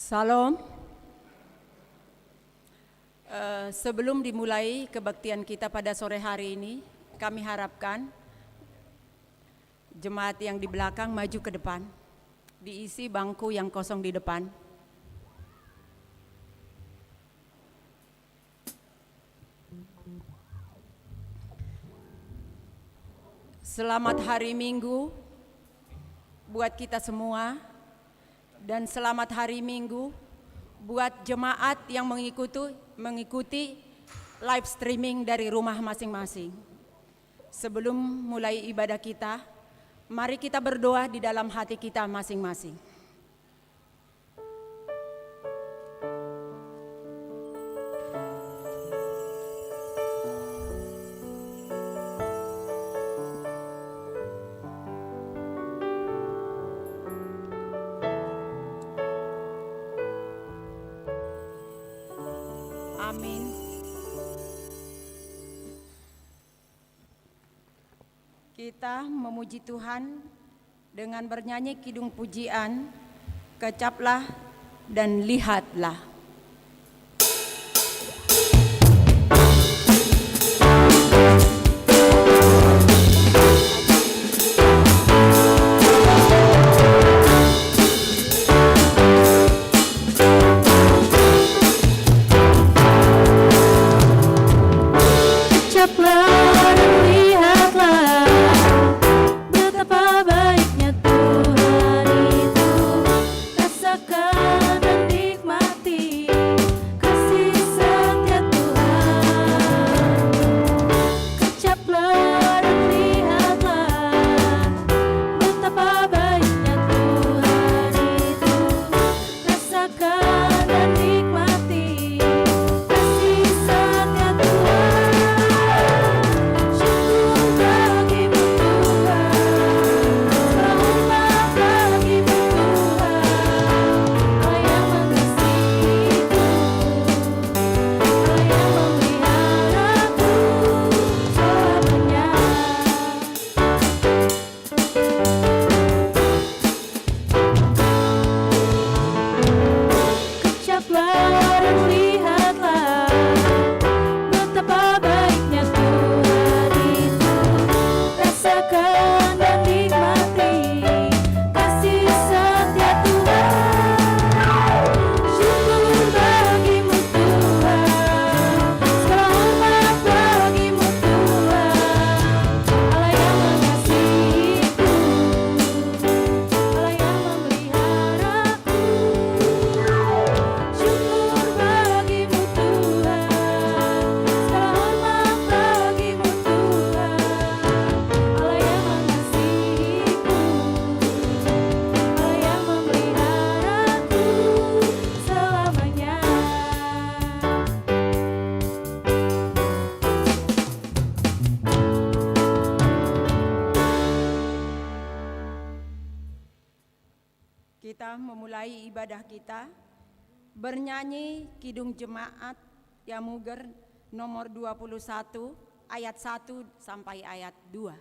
Salam. Sebelum dimulai kebaktian kita pada sore hari ini, kami harapkan jemaat yang di belakang maju ke depan, diisi bangku yang kosong di depan. Selamat hari Minggu buat kita semua, dan selamat hari Minggu buat jemaat yang mengikuti live streaming dari rumah masing-masing. Sebelum mulai ibadah kita, mari kita berdoa di dalam hati kita masing-masing. Amin. Kita memuji Tuhan dengan bernyanyi kidung pujian, Kecaplah dan Lihatlah. Kita memulai ibadah kita bernyanyi kidung jemaat Yamuger nomor 21 ayat 1 sampai ayat 2.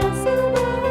Rasa bahagia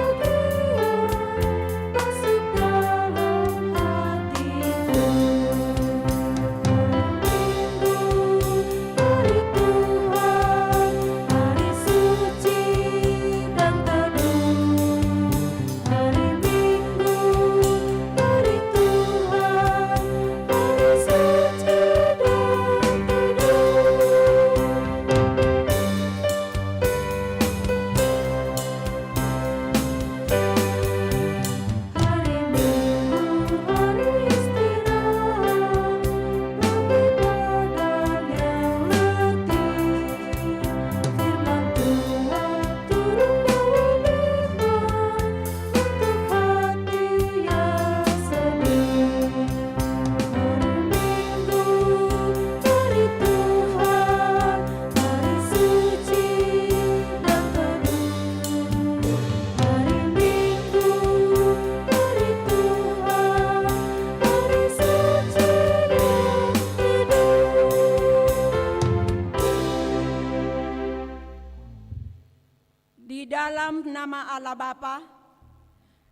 dalam nama Allah Bapa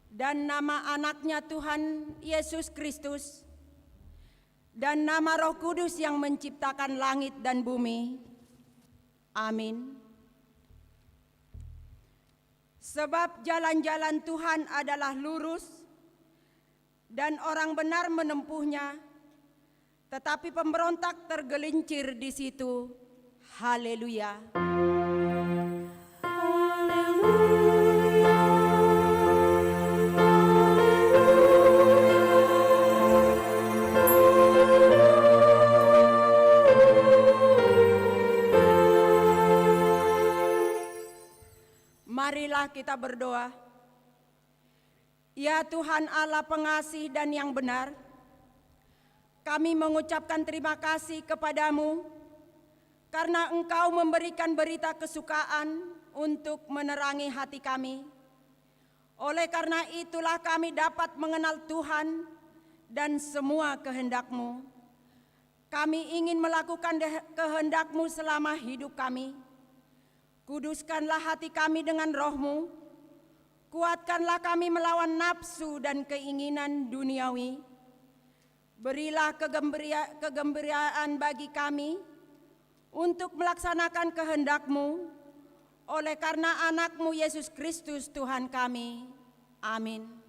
dan nama anaknya Tuhan Yesus Kristus dan nama Roh Kudus yang menciptakan langit dan bumi. Amin. Sebab jalan-jalan Tuhan adalah lurus dan orang benar menempuhnya, tetapi pemberontak tergelincir di situ. Haleluya. Marilah kita berdoa. Ya Tuhan Allah pengasih dan yang benar, kami mengucapkan terima kasih kepadamu karena Engkau memberikan berita kesukaan untuk menerangi hati kami. Oleh karena itulah kami dapat mengenal Tuhan dan semua kehendak-Mu. Kami ingin melakukan kehendak-Mu selama hidup kami. Kuduskanlah hati kami dengan Roh-Mu, kuatkanlah kami melawan nafsu dan keinginan duniawi. Berilah kegembiraan bagi kami untuk melaksanakan kehendak-Mu, oleh karena anak-Mu Yesus Kristus Tuhan kami. Amin.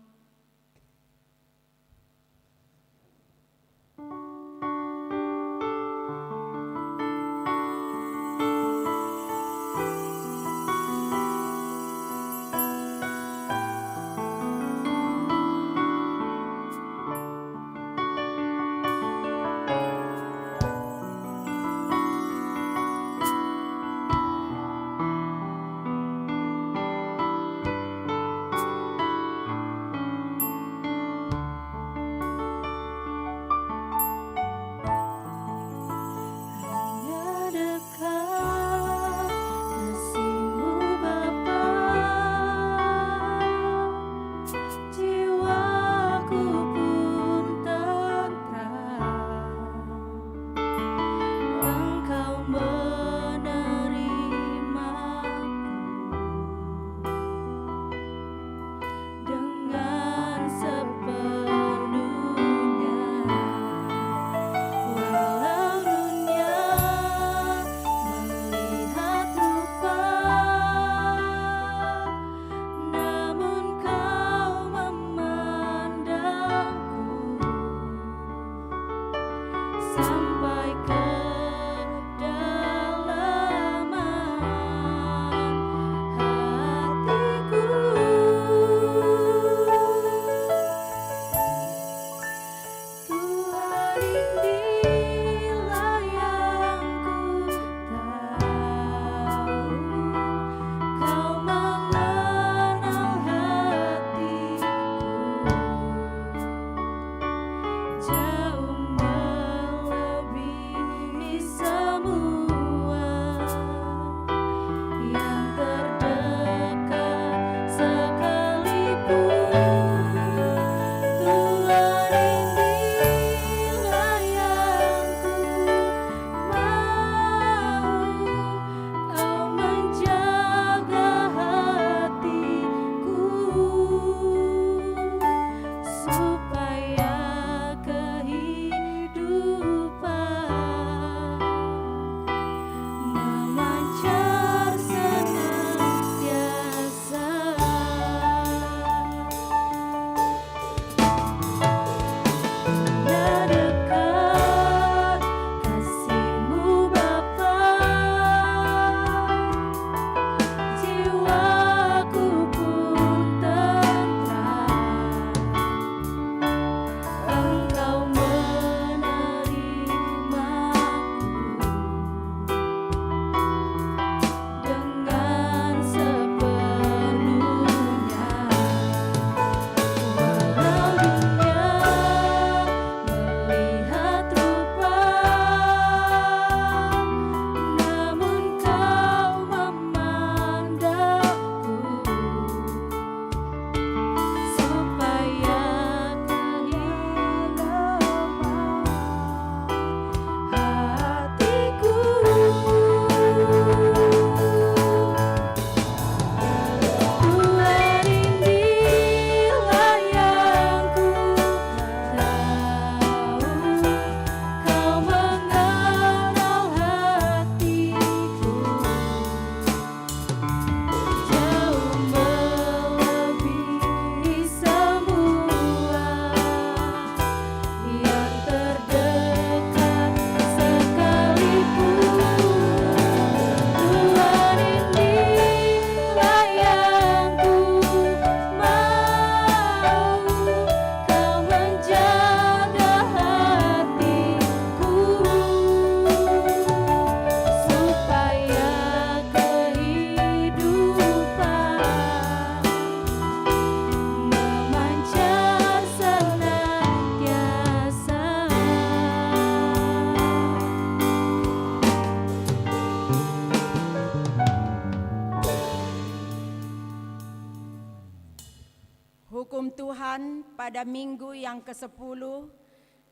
pada minggu yang ke-10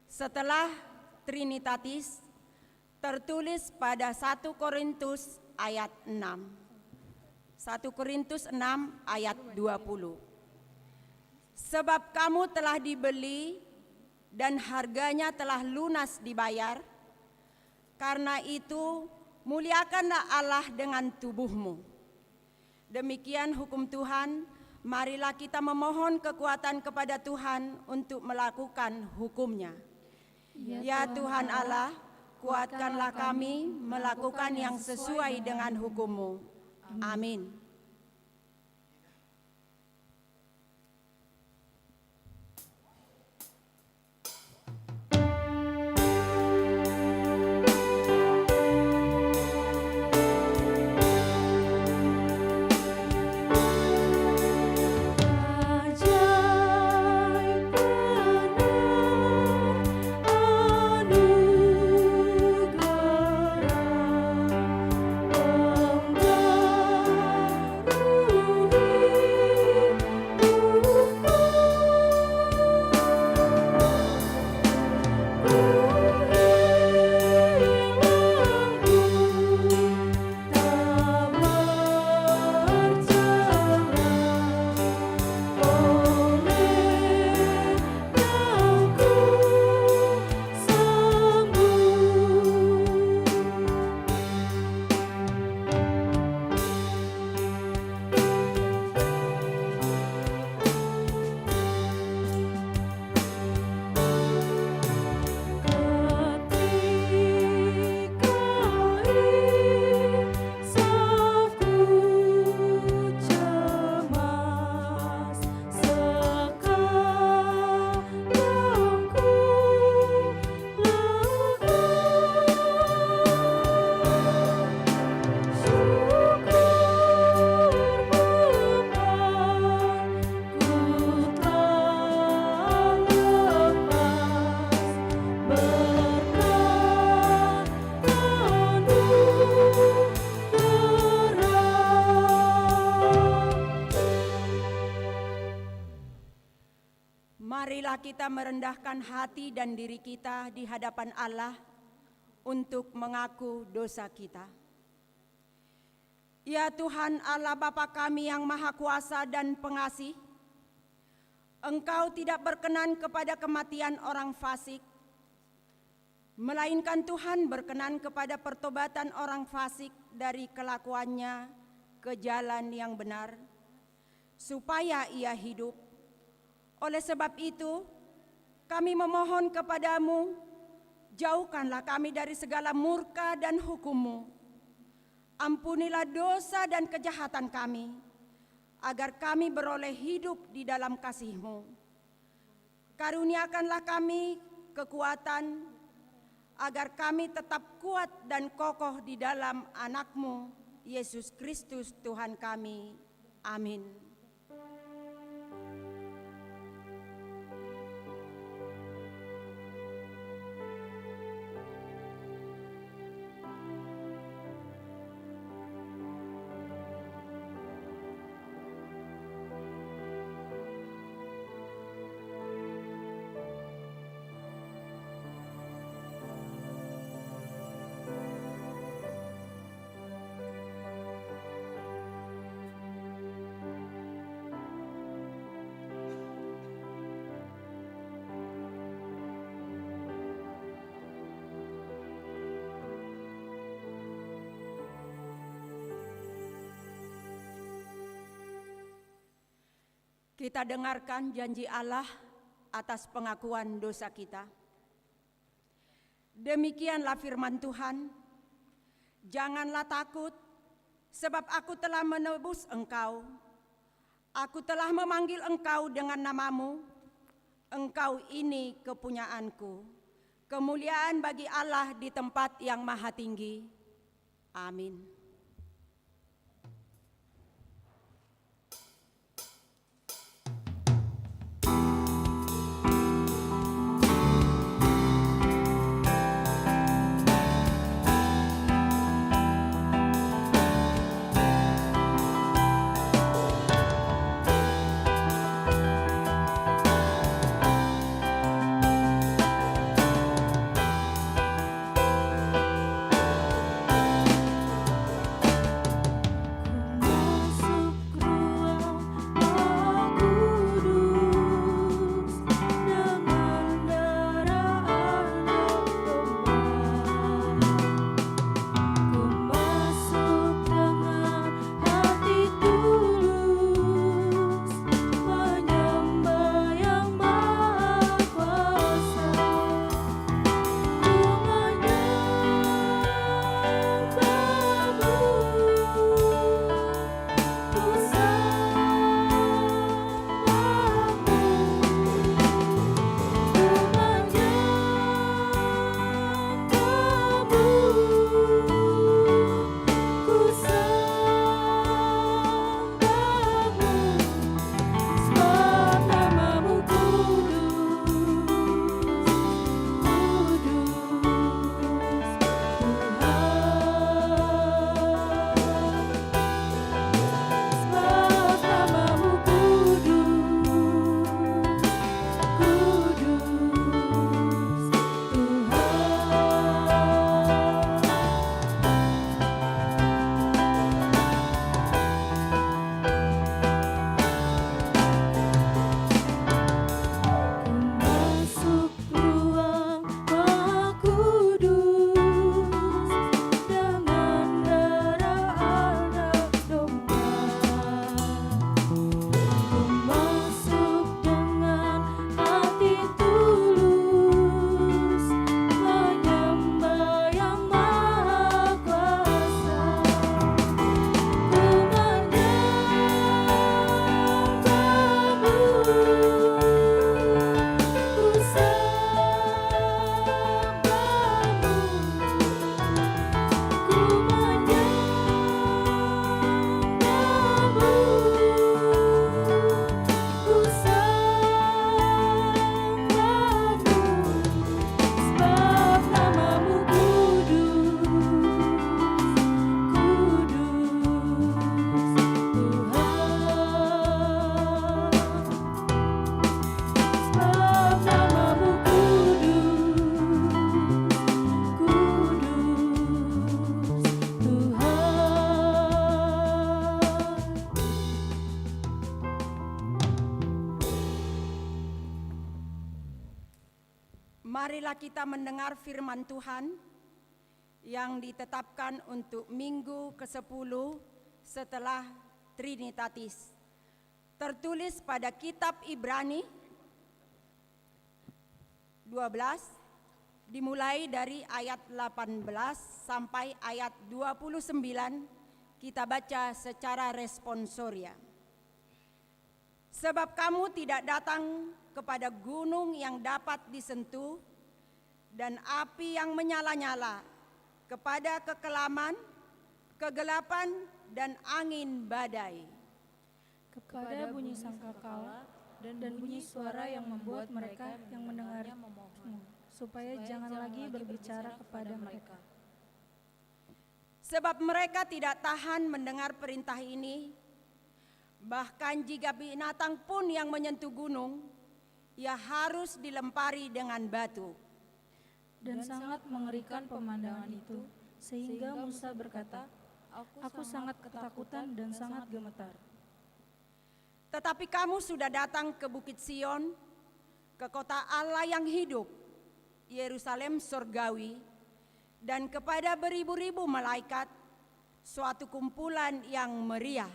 setelah Trinitatis, tertulis pada 1 Korintus ayat 6. 1 Korintus 6 ayat 20. Sebab kamu telah dibeli dan harganya telah lunas dibayar, karena itu muliakanlah Allah dengan tubuhmu. Demikian hukum Tuhan, marilah kita memohon kekuatan kepada Tuhan untuk melakukan hukum-Nya. Ya Tuhan Allah, kuatkanlah kami melakukan yang sesuai dengan hukum-Mu. Amin. Marilah kita merendahkan hati dan diri kita di hadapan Allah untuk mengaku dosa kita. Ya Tuhan Allah Bapa kami yang Maha Kuasa dan Pengasih, Engkau tidak berkenan kepada kematian orang fasik, melainkan Tuhan berkenan kepada pertobatan orang fasik dari kelakuannya ke jalan yang benar, supaya ia hidup. Oleh sebab itu, kami memohon kepadamu, jauhkanlah kami dari segala murka dan hukum-Mu. Ampunilah dosa dan kejahatan kami, agar kami beroleh hidup di dalam kasih-Mu. Karuniakanlah kami kekuatan, agar kami tetap kuat dan kokoh di dalam anak-Mu, Yesus Kristus Tuhan kami. Amin. Kita dengarkan janji Allah atas pengakuan dosa kita. Demikianlah firman Tuhan, janganlah takut, sebab aku telah menebus engkau. Aku telah memanggil engkau dengan namamu, engkau ini kepunyaanku. Kemuliaan bagi Allah di tempat yang maha tinggi. Amin. marilah kita mendengar firman Tuhan yang ditetapkan untuk minggu ke-10 setelah Trinitatis. Tertulis pada kitab Ibrani 12, dimulai dari ayat 18 sampai ayat 29, kita baca secara responsoria. Sebab kamu tidak datang kepada gunung yang dapat disentuh dan api yang menyala-nyala, kepada kekelaman, kegelapan, dan angin badai. Kepada bunyi sangkakala dan bunyi suara yang membuat mereka yang mendengarnya memohon, supaya jangan lagi berbicara kepada mereka. Sebab mereka tidak tahan mendengar perintah ini, bahkan jika binatang pun yang menyentuh gunung, ia harus dilempari dengan batu. Dan sangat mengerikan pemandangan itu, sehingga Musa berkata, "Aku sangat ketakutan dan sangat gemetar." Tetapi kamu sudah datang ke Bukit Sion, ke kota Allah yang hidup, Yerusalem surgawi, dan kepada beribu-ribu malaikat, suatu kumpulan yang meriah.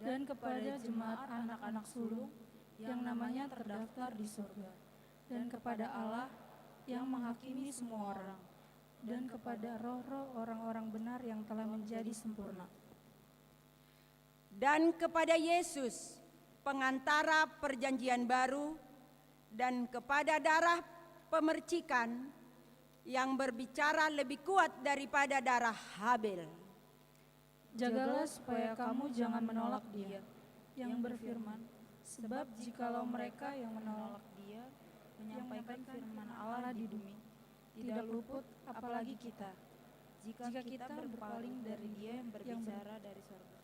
Dan kepada jemaat anak-anak sulung yang namanya terdaftar di surga, dan kepada Allah yang menghakimi semua orang, dan kepada roh-roh orang-orang benar yang telah menjadi sempurna. Dan kepada Yesus, pengantara perjanjian baru, dan kepada darah pemercikan yang berbicara lebih kuat daripada darah Habel. Jagalah supaya kamu jangan menolak Dia yang berfirman, sebab jikalau mereka yang menolak Dia menyampaikan firman Allah di bumi, tidak luput apalagi kita, jika kita berpaling dari Dia yang berbicara dari surga.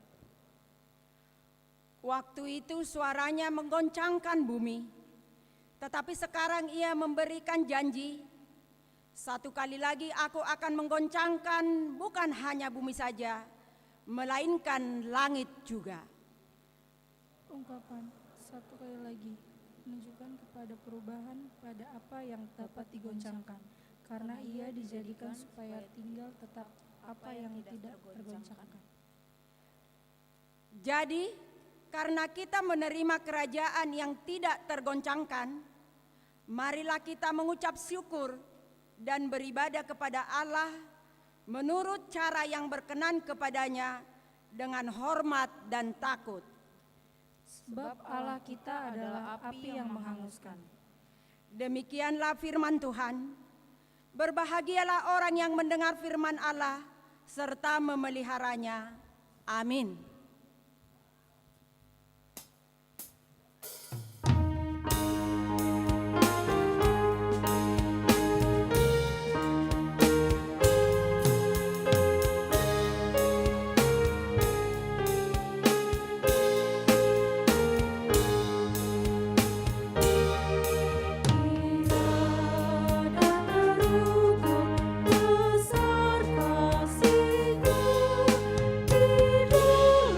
Waktu itu suaranya menggoncangkan bumi, tetapi sekarang ia memberikan janji, satu kali lagi aku akan menggoncangkan bukan hanya bumi saja, melainkan langit juga. Ungkapan satu kali lagi menunjukkan kepada perubahan pada apa yang dapat digoncangkan, karena ia dijadikan supaya tinggal tetap apa yang tidak tergoncangkan. Jadi, karena kita menerima kerajaan yang tidak tergoncangkan, marilah kita mengucap syukur dan beribadah kepada Allah menurut cara yang berkenan kepadanya dengan hormat dan takut. Sebab Allah kita adalah api yang menghanguskan. Demikianlah firman Tuhan. Berbahagialah orang yang mendengar firman Allah serta memeliharanya. Amin. Besar kasih-Mu di dalam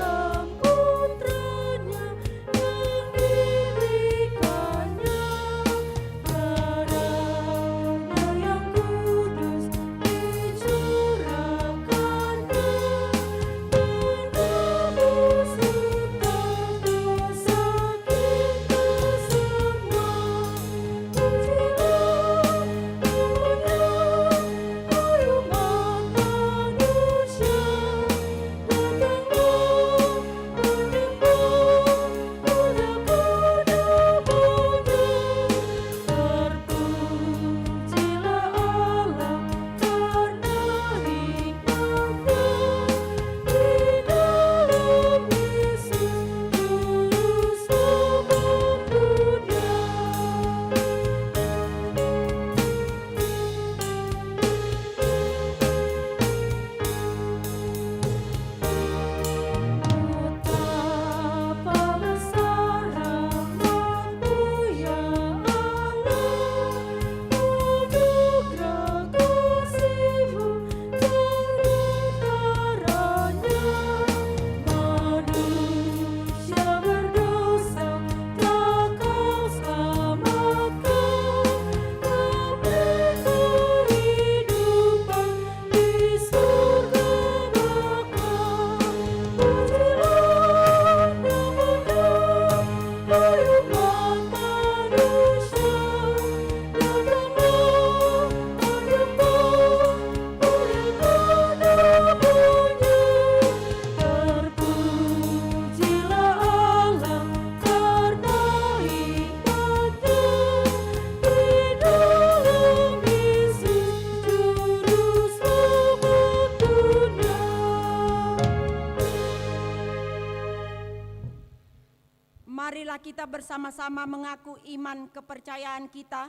marilah kita bersama-sama mengaku iman kepercayaan kita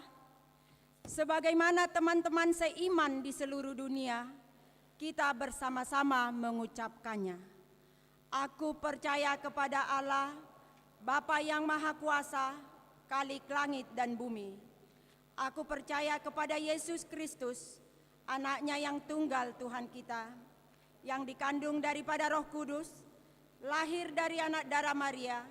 sebagaimana teman-teman seiman di seluruh dunia. Kita bersama-sama mengucapkannya. Aku percaya kepada Allah, Bapa yang Maha Kuasa, Khalik langit dan bumi. Aku percaya kepada Yesus Kristus, Anaknya yang tunggal Tuhan kita, yang dikandung daripada Roh Kudus, lahir dari anak darah Maria,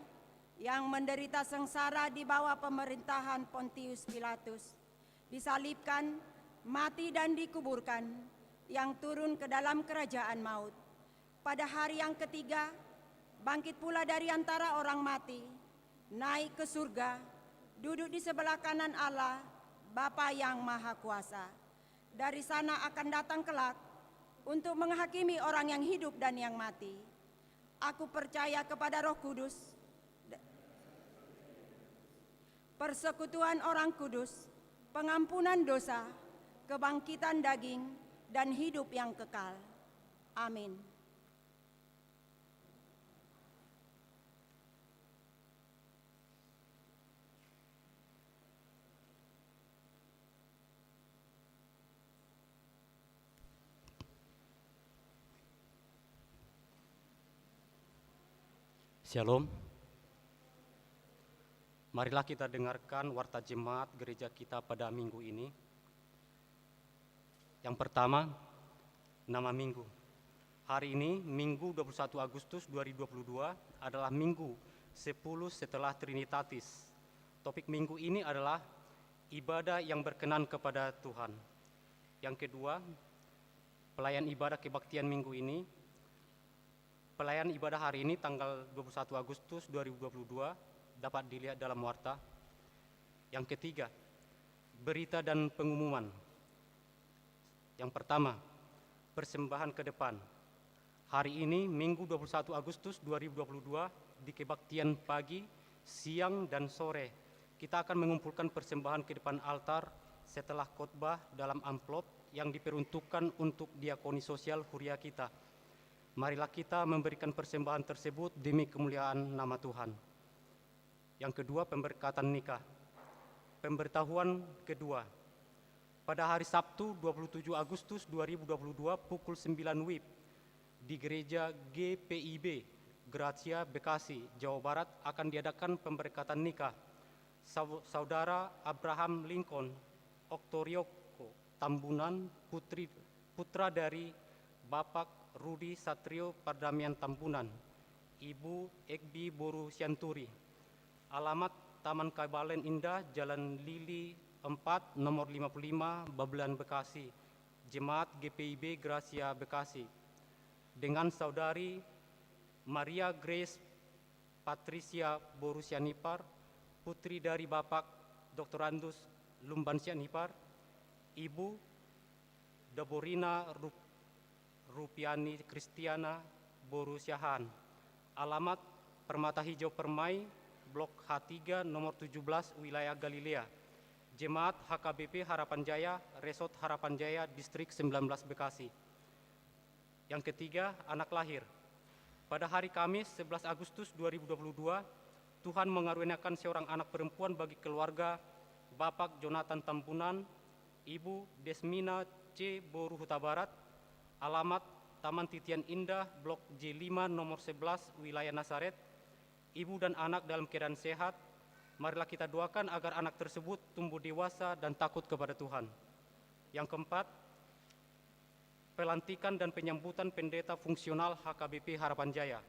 yang menderita sengsara di bawah pemerintahan Pontius Pilatus, disalibkan, mati dan dikuburkan, yang turun ke dalam kerajaan maut. Pada hari yang ketiga, bangkit pula dari antara orang mati, naik ke surga, duduk di sebelah kanan Allah, Bapa yang Maha Kuasa. Dari sana akan datang kelak untuk menghakimi orang yang hidup dan yang mati. Aku percaya kepada Roh Kudus, persekutuan orang kudus, pengampunan dosa, kebangkitan daging, dan hidup yang kekal. Amin. Shalom. Marilah kita dengarkan warta jemaat gereja kita pada minggu ini. Yang pertama, nama minggu. Hari ini, Minggu 21 Agustus 2022 adalah Minggu 10 setelah Trinitatis. Topik minggu ini adalah ibadah yang berkenan kepada Tuhan. Yang kedua, pelayan ibadah kebaktian minggu ini. Pelayan ibadah hari ini tanggal 21 Agustus 2022 dapat dilihat dalam warta. Yang ketiga, berita dan pengumuman. Yang pertama, persembahan ke depan. Hari ini Minggu 21 Agustus 2022 di kebaktian pagi, siang dan sore kita akan mengumpulkan persembahan ke depan altar setelah khotbah dalam amplop yang diperuntukkan untuk diakoni sosial Huria kita. Marilah kita memberikan persembahan tersebut demi kemuliaan nama Tuhan. Yang kedua, pemberkatan nikah. Pemberitahuan kedua. Pada hari Sabtu 27 Agustus 2022 pukul 9 WIB di Gereja GPIB Gracia Bekasi, Jawa Barat akan diadakan pemberkatan nikah Saudara Abraham Lincoln Oktorioko Tambunan, putra dari Bapak Rudi Satrio Pardamian Tambunan, Ibu Ekbi Boru Sianturi. Alamat Taman Kabalen Indah, Jalan Lili 4, nomor 55, Babelan, Bekasi. Jemaat GPIB Gracia Bekasi. Dengan Saudari Maria Grace Patricia Boru Sianipar, putri dari Bapak Dr. Andus Lumban Sianipar, Ibu Daborina Rupiani Kristiana Boru Siahan. Alamat Permata Hijau Permai, Blok H3 nomor 17, wilayah Galilea. Jemaat HKBP Harapan Jaya, Resort Harapan Jaya, Distrik 19 Bekasi. Yang ketiga, anak lahir. Pada hari Kamis 11 Agustus 2022, Tuhan mengaruniakan seorang anak perempuan bagi keluarga Bapak Jonathan Tambunan, Ibu Desmina C. Boru Huta Barat. Alamat Taman Titian Indah, Blok J5 nomor 11, wilayah Nazaret. Ibu dan anak dalam keadaan sehat. Marilah kita doakan agar anak tersebut tumbuh dewasa dan takut kepada Tuhan. Yang keempat, pelantikan dan penyambutan pendeta fungsional HKBP Harapan Jaya.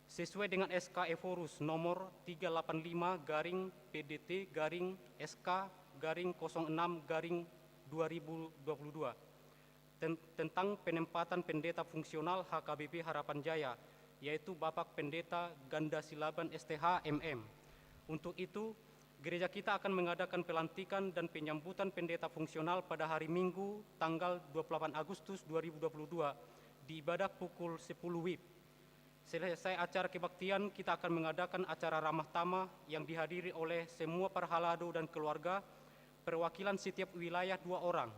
Sesuai dengan SK Eforus nomor 385-PDT-SK-06-2022 tentang penempatan pendeta fungsional HKBP Harapan Jaya, yaitu Bapak Pendeta Ganda Silaban STH MM. Untuk itu, gereja kita akan mengadakan pelantikan dan penyambutan pendeta fungsional pada hari Minggu tanggal 28 Agustus 2022 di ibadah pukul 10 WIB. Selesai acara kebaktian, kita akan mengadakan acara ramah tamah yang dihadiri oleh semua parhalado dan keluarga, perwakilan setiap wilayah 2 orang,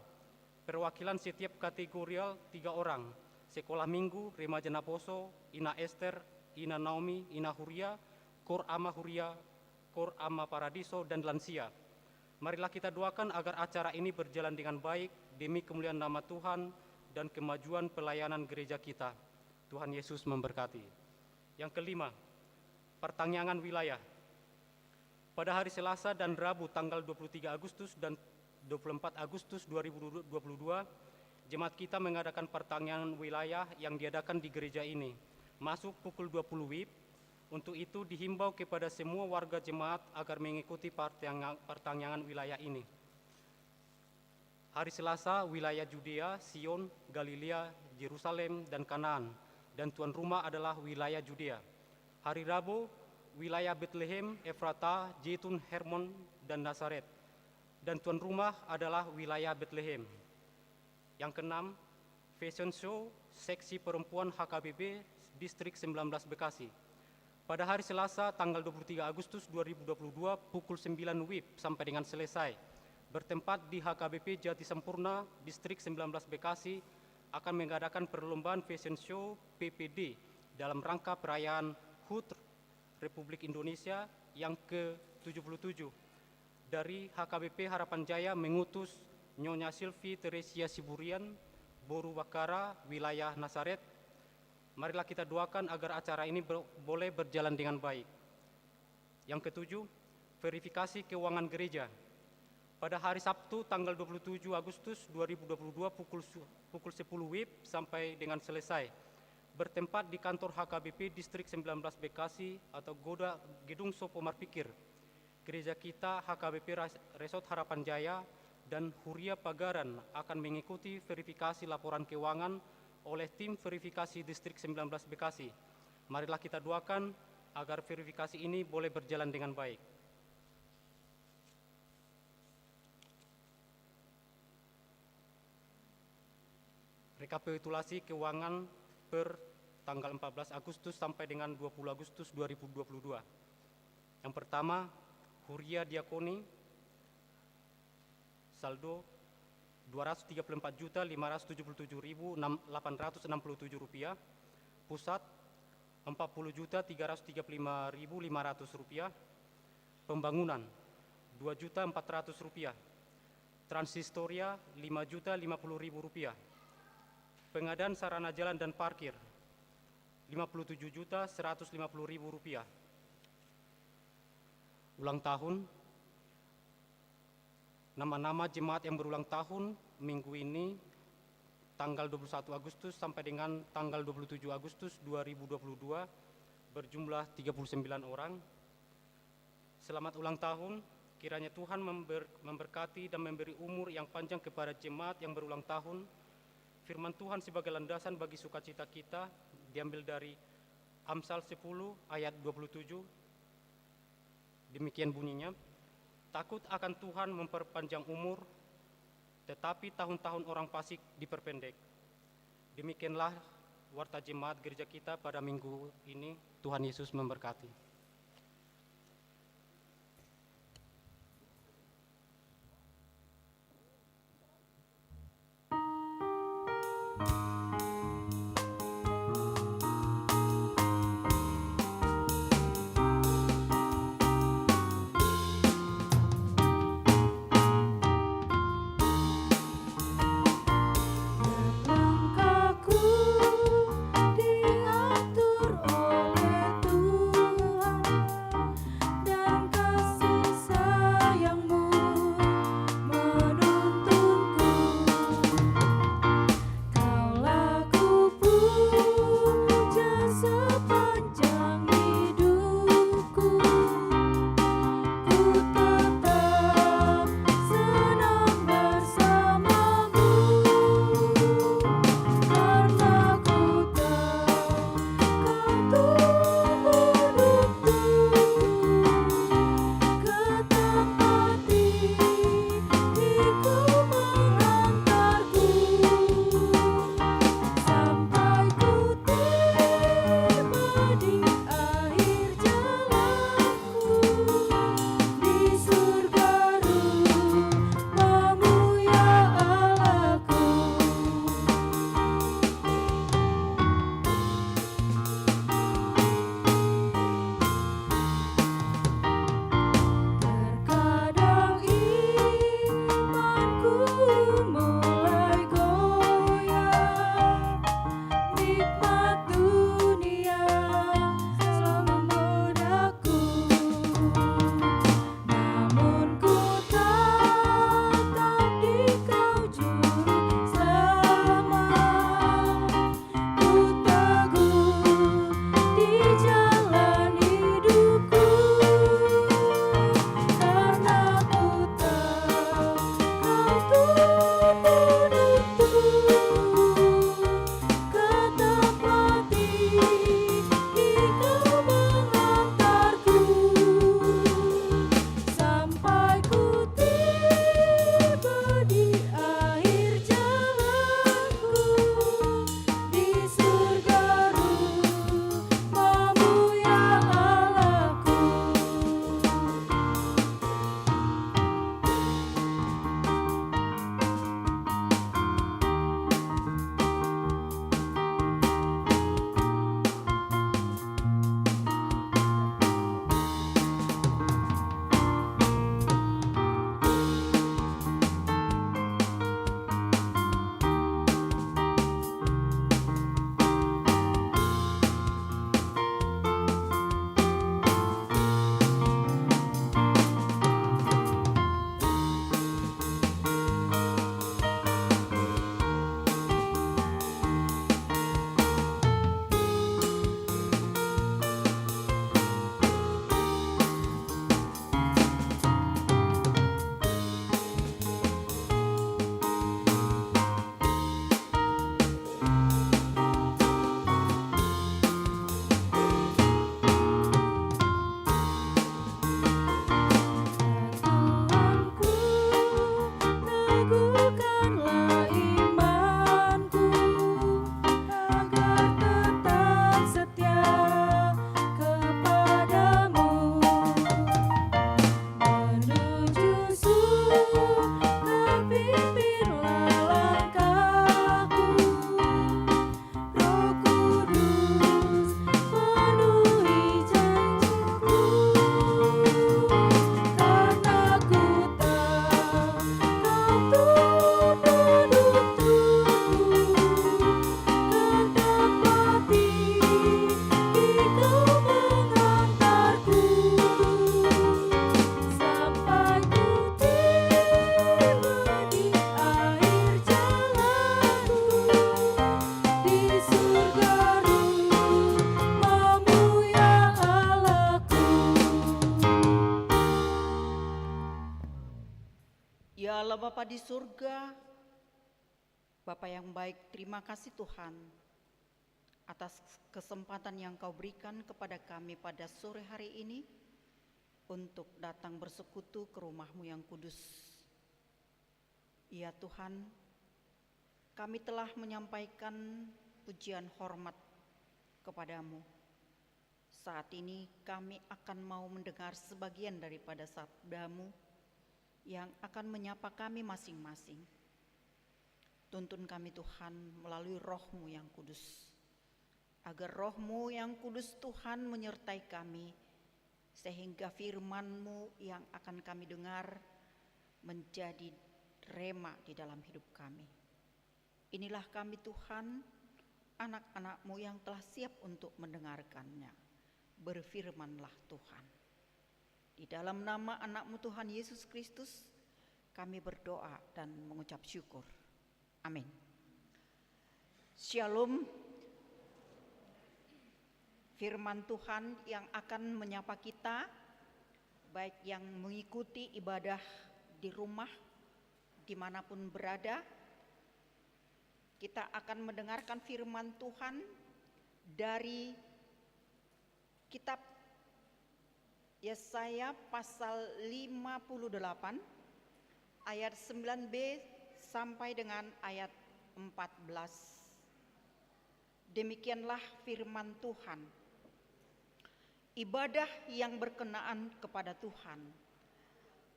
perwakilan setiap kategorial 3 orang, Sekolah Minggu, Remaja Naposo, Ina Esther, Ina Naomi, Ina Huria, Kor Ama Huria, Cor Ama Paradiso, dan lansia. Marilah kita doakan agar acara ini berjalan dengan baik demi kemuliaan nama Tuhan dan kemajuan pelayanan gereja kita. Tuhan Yesus memberkati. Yang kelima, pertangyangan wilayah. Pada hari Selasa dan Rabu tanggal 23 Agustus dan 24 Agustus 2022, jemaat kita mengadakan pertangyangan wilayah yang diadakan di gereja ini, masuk pukul 20 WIB. Untuk itu dihimbau kepada semua warga jemaat agar mengikuti pertangyangan wilayah ini. Hari Selasa, wilayah Judea, Sion, Galilea, Yerusalem, dan Kanaan, dan tuan rumah adalah wilayah Judea. Hari Rabu, wilayah Bethlehem, Efrata, Zaitun, Hermon, dan Nazaret, dan tuan rumah adalah wilayah Bethlehem. Yang keenam, Fashion Show, seksi perempuan HKBP, Distrik 19 Bekasi. Pada hari Selasa, tanggal 23 Agustus 2022, pukul 9 WIB sampai dengan selesai, bertempat di HKBP Jati Sempurna, Distrik 19 Bekasi, akan mengadakan perlombaan Fashion Show PPD dalam rangka perayaan HUT Republik Indonesia yang ke-77. Dari HKBP Harapan Jaya mengutus Nyonya Sylvie Teresia Siburian, Boru Wakara, wilayah Nazaret. Marilah kita doakan agar acara ini boleh berjalan dengan baik. Yang ketujuh, verifikasi keuangan gereja. Pada hari Sabtu tanggal 27 Agustus 2022 pukul 10 WIB sampai dengan selesai, bertempat di kantor HKBP Distrik 19 Bekasi atau Gedung Sopo Marpikir. Gereja kita HKBP Resort Harapan Jaya dan Huria Pagaran akan mengikuti verifikasi laporan keuangan oleh tim verifikasi Distrik 19 Bekasi. Marilah kita doakan agar verifikasi ini boleh berjalan dengan baik. Rekapitulasi keuangan per tanggal 14 Agustus sampai dengan 20 Agustus 2022. Yang pertama, Huria Diakoni, saldo Rp234.577.867, Pusat Rp40.335.500, Pembangunan Rp2.400.000, Transistoria Rp5.050.000, Pengadaan sarana jalan dan parkir Rp57.150.000. Ulang tahun, nama-nama jemaat yang berulang tahun minggu ini tanggal 21 Agustus sampai dengan tanggal 27 Agustus 2022 berjumlah 39 orang. Selamat ulang tahun, kiranya Tuhan memberkati dan memberi umur yang panjang kepada jemaat yang berulang tahun. Firman Tuhan sebagai landasan bagi sukacita kita diambil dari Amsal 10 ayat 27. Demikian bunyinya, takut akan Tuhan memperpanjang umur, tetapi tahun-tahun orang fasik diperpendek. Demikianlah warta jemaat gereja kita pada minggu ini. Tuhan Yesus memberkati. Langkahku diatur oleh Tuhan. di surga, Bapa yang baik, terima kasih Tuhan atas kesempatan yang Kau berikan kepada kami pada sore hari ini untuk datang bersekutu ke rumah-Mu yang kudus. Ya Tuhan, kami telah menyampaikan pujian hormat kepadamu. Saat ini kami akan mau mendengar sebagian daripada sabda-Mu yang akan menyapa kami masing-masing. Tuntun kami Tuhan melalui Roh-Mu yang kudus, agar Roh-Mu yang kudus Tuhan menyertai kami, sehingga firman-Mu yang akan kami dengar menjadi rema di dalam hidup kami. Inilah kami Tuhan, anak-anak-Mu yang telah siap untuk mendengarkannya. Berfirmanlah Tuhan. Di dalam nama anak-Mu Tuhan Yesus Kristus, kami berdoa dan mengucap syukur. Amin. Shalom. Firman Tuhan yang akan menyapa kita, baik yang mengikuti ibadah di rumah, dimanapun berada. Kita akan mendengarkan firman Tuhan dari kitab Yesaya pasal 58 ayat 9b sampai dengan ayat 14. Demikianlah firman Tuhan. Ibadah yang berkenaan kepada Tuhan.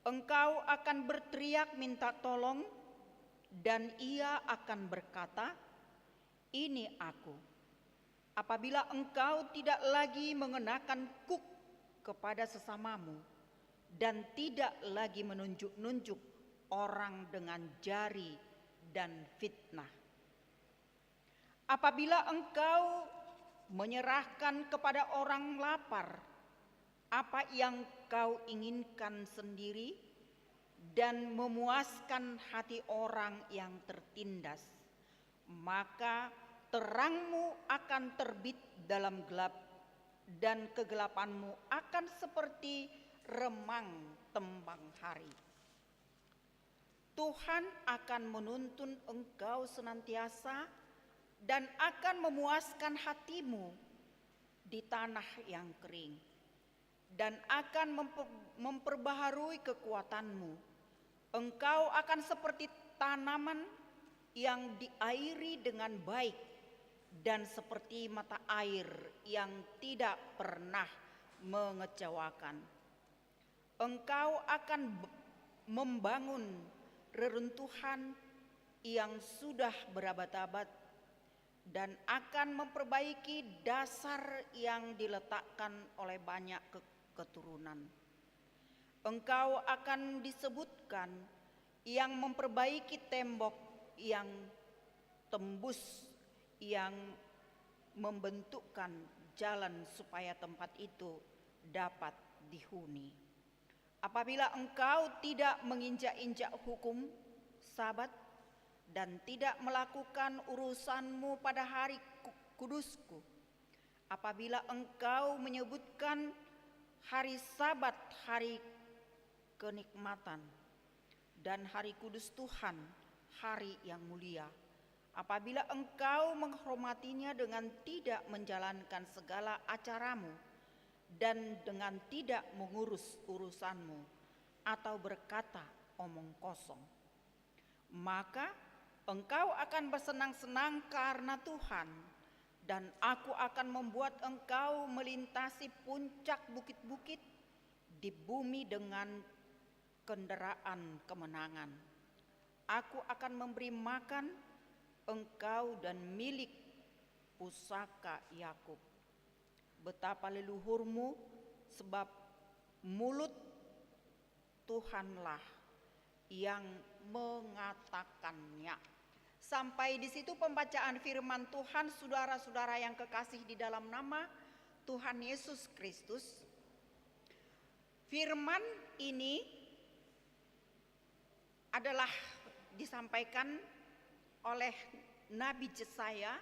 Engkau akan berteriak minta tolong, dan Ia akan berkata, "Ini aku." Apabila engkau tidak lagi mengenakan kuk kepada sesamamu dan tidak lagi menunjuk-nunjuk orang dengan jari dan fitnah. Apabila engkau menyerahkan kepada orang lapar apa yang kau inginkan sendiri dan memuaskan hati orang yang tertindas, maka terangmu akan terbit dalam gelap dan kegelapanmu akan seperti remang tembang hari. Tuhan akan menuntun engkau senantiasa dan akan memuaskan hatimu di tanah yang kering, dan akan memperbaharui kekuatanmu. Engkau akan seperti tanaman yang diairi dengan baik, dan seperti mata air yang tidak pernah mengecewakan. Engkau akan membangun reruntuhan yang sudah berabad-abad dan akan memperbaiki dasar yang diletakkan oleh banyak keturunan. Engkau akan disebutkan yang memperbaiki tembok yang tembus, yang membentukkan jalan supaya tempat itu dapat dihuni. Apabila engkau tidak menginjak-injak hukum Sabat dan tidak melakukan urusanmu pada hari kudusku, apabila engkau menyebutkan hari Sabat hari kenikmatan dan hari kudus Tuhan hari yang mulia, apabila engkau menghormatinya dengan tidak menjalankan segala acaramu dan dengan tidak mengurus urusanmu atau berkata omong kosong, maka engkau akan bersenang-senang karena Tuhan, dan aku akan membuat engkau melintasi puncak bukit-bukit di bumi dengan kendaraan kemenangan. Aku akan memberi makan engkau dan milik pusaka Yakub. Betapa leluhurmu, sebab mulut Tuhanlah yang mengatakannya. Sampai di situ pembacaan firman Tuhan, saudara-saudara yang kekasih di dalam nama Tuhan Yesus Kristus. Firman ini adalah disampaikan oleh Nabi Yesaya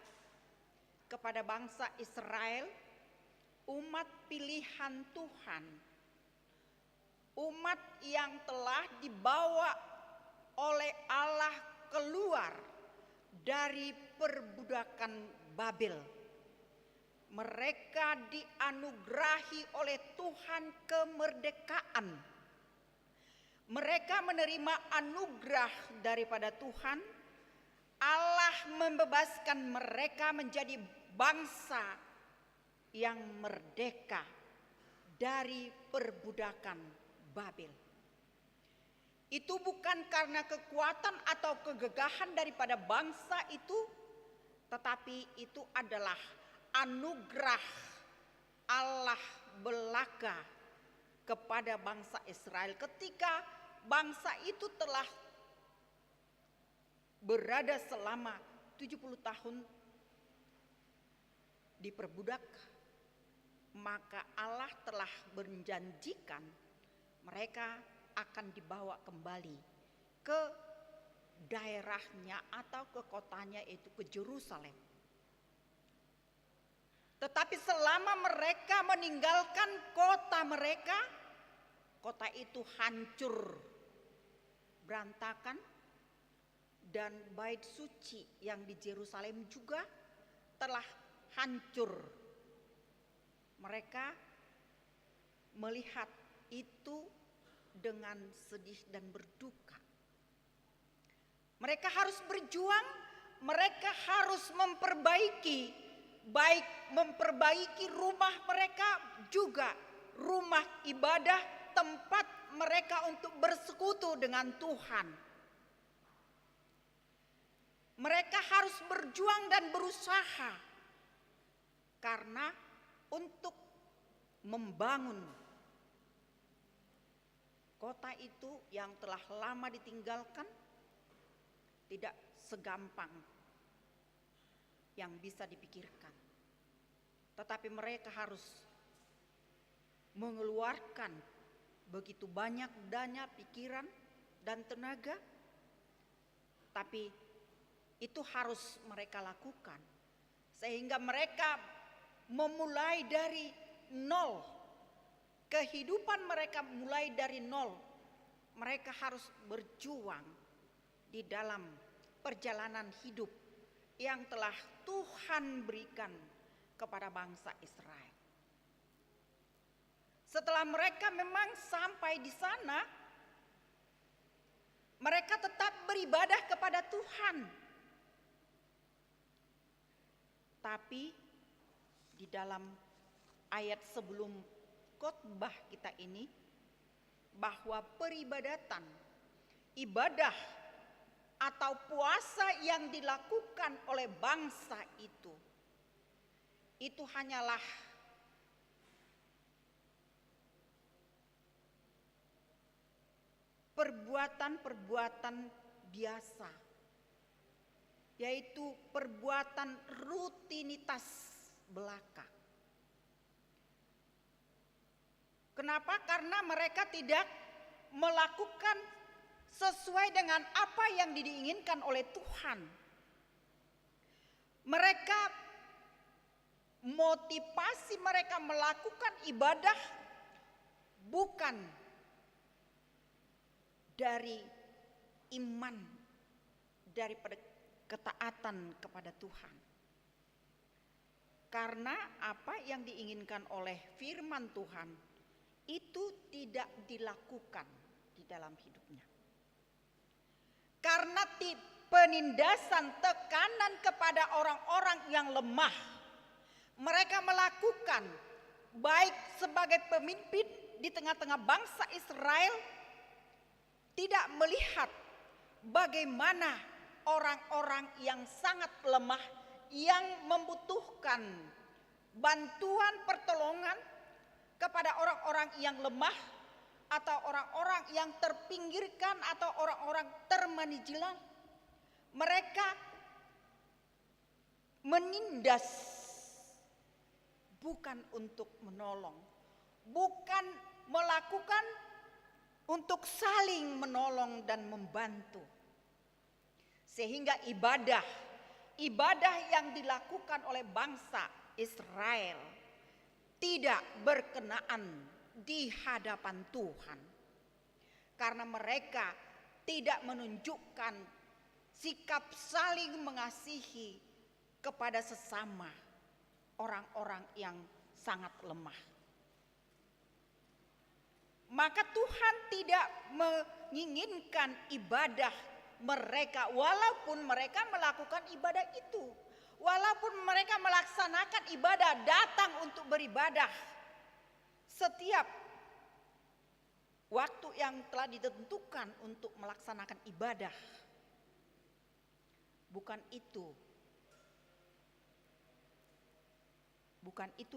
kepada bangsa Israel, umat pilihan Tuhan, umat yang telah dibawa oleh Allah keluar dari perbudakan Babel. Mereka dianugerahi oleh Tuhan kemerdekaan. Mereka menerima anugerah daripada Tuhan. Allah membebaskan mereka menjadi bangsa yang merdeka dari perbudakan Babel. Itu bukan karena kekuatan atau kegagahan daripada bangsa itu, tetapi itu adalah anugerah Allah belaka kepada bangsa Israel ketika bangsa itu telah berada selama 70 tahun diperbudak, maka Allah telah berjanjikan mereka akan dibawa kembali ke daerahnya atau ke kotanya, yaitu ke Yerusalem. Tetapi selama mereka meninggalkan kota mereka, kota itu hancur, berantakan, dan bait suci yang di Yerusalem juga telah hancur. Mereka melihat itu dengan sedih dan berduka. Mereka harus berjuang, mereka harus memperbaiki, baik memperbaiki rumah mereka, juga rumah ibadah, tempat mereka untuk bersekutu dengan Tuhan. Mereka harus berjuang dan berusaha karena untuk membangun kota itu yang telah lama ditinggalkan tidak segampang yang bisa dipikirkan. Tetapi mereka harus mengeluarkan begitu banyak dana, pikiran, dan tenaga. Tapi itu harus mereka lakukan. Sehingga mereka memulai dari nol. Kehidupan mereka mulai dari nol. Mereka harus berjuang di dalam perjalanan hidup yang telah Tuhan berikan kepada bangsa Israel. Setelah mereka memang sampai di sana, mereka tetap beribadah kepada Tuhan. Tapi di dalam ayat sebelum khotbah kita ini, bahwa peribadatan, ibadah atau puasa yang dilakukan oleh bangsa itu hanyalah perbuatan-perbuatan biasa, yaitu perbuatan rutinitas belaka. Kenapa? Karena mereka tidak melakukan sesuai dengan apa yang diinginkan oleh Tuhan. Mereka, motivasi mereka melakukan ibadah bukan dari iman, daripada ketaatan kepada Tuhan. Karena apa yang diinginkan oleh firman Tuhan itu tidak dilakukan di dalam hidupnya. Karena penindasan, tekanan kepada orang-orang yang lemah, mereka melakukan baik sebagai pemimpin di tengah-tengah bangsa Israel, tidak melihat bagaimana orang-orang yang sangat lemah, yang membutuhkan bantuan pertolongan kepada orang-orang yang lemah, atau orang-orang yang terpinggirkan, atau orang-orang termanijilan. Mereka menindas bukan untuk menolong, bukan melakukan untuk saling menolong dan membantu. Sehingga ibadah yang dilakukan oleh bangsa Israel tidak berkenaan di hadapan Tuhan. Karena mereka tidak menunjukkan sikap saling mengasihi kepada sesama orang-orang yang sangat lemah. Maka Tuhan tidak menginginkan ibadah mereka walaupun mereka melakukan ibadah itu. Walaupun mereka melaksanakan ibadah, datang untuk beribadah setiap waktu yang telah ditentukan untuk melaksanakan ibadah. Bukan itu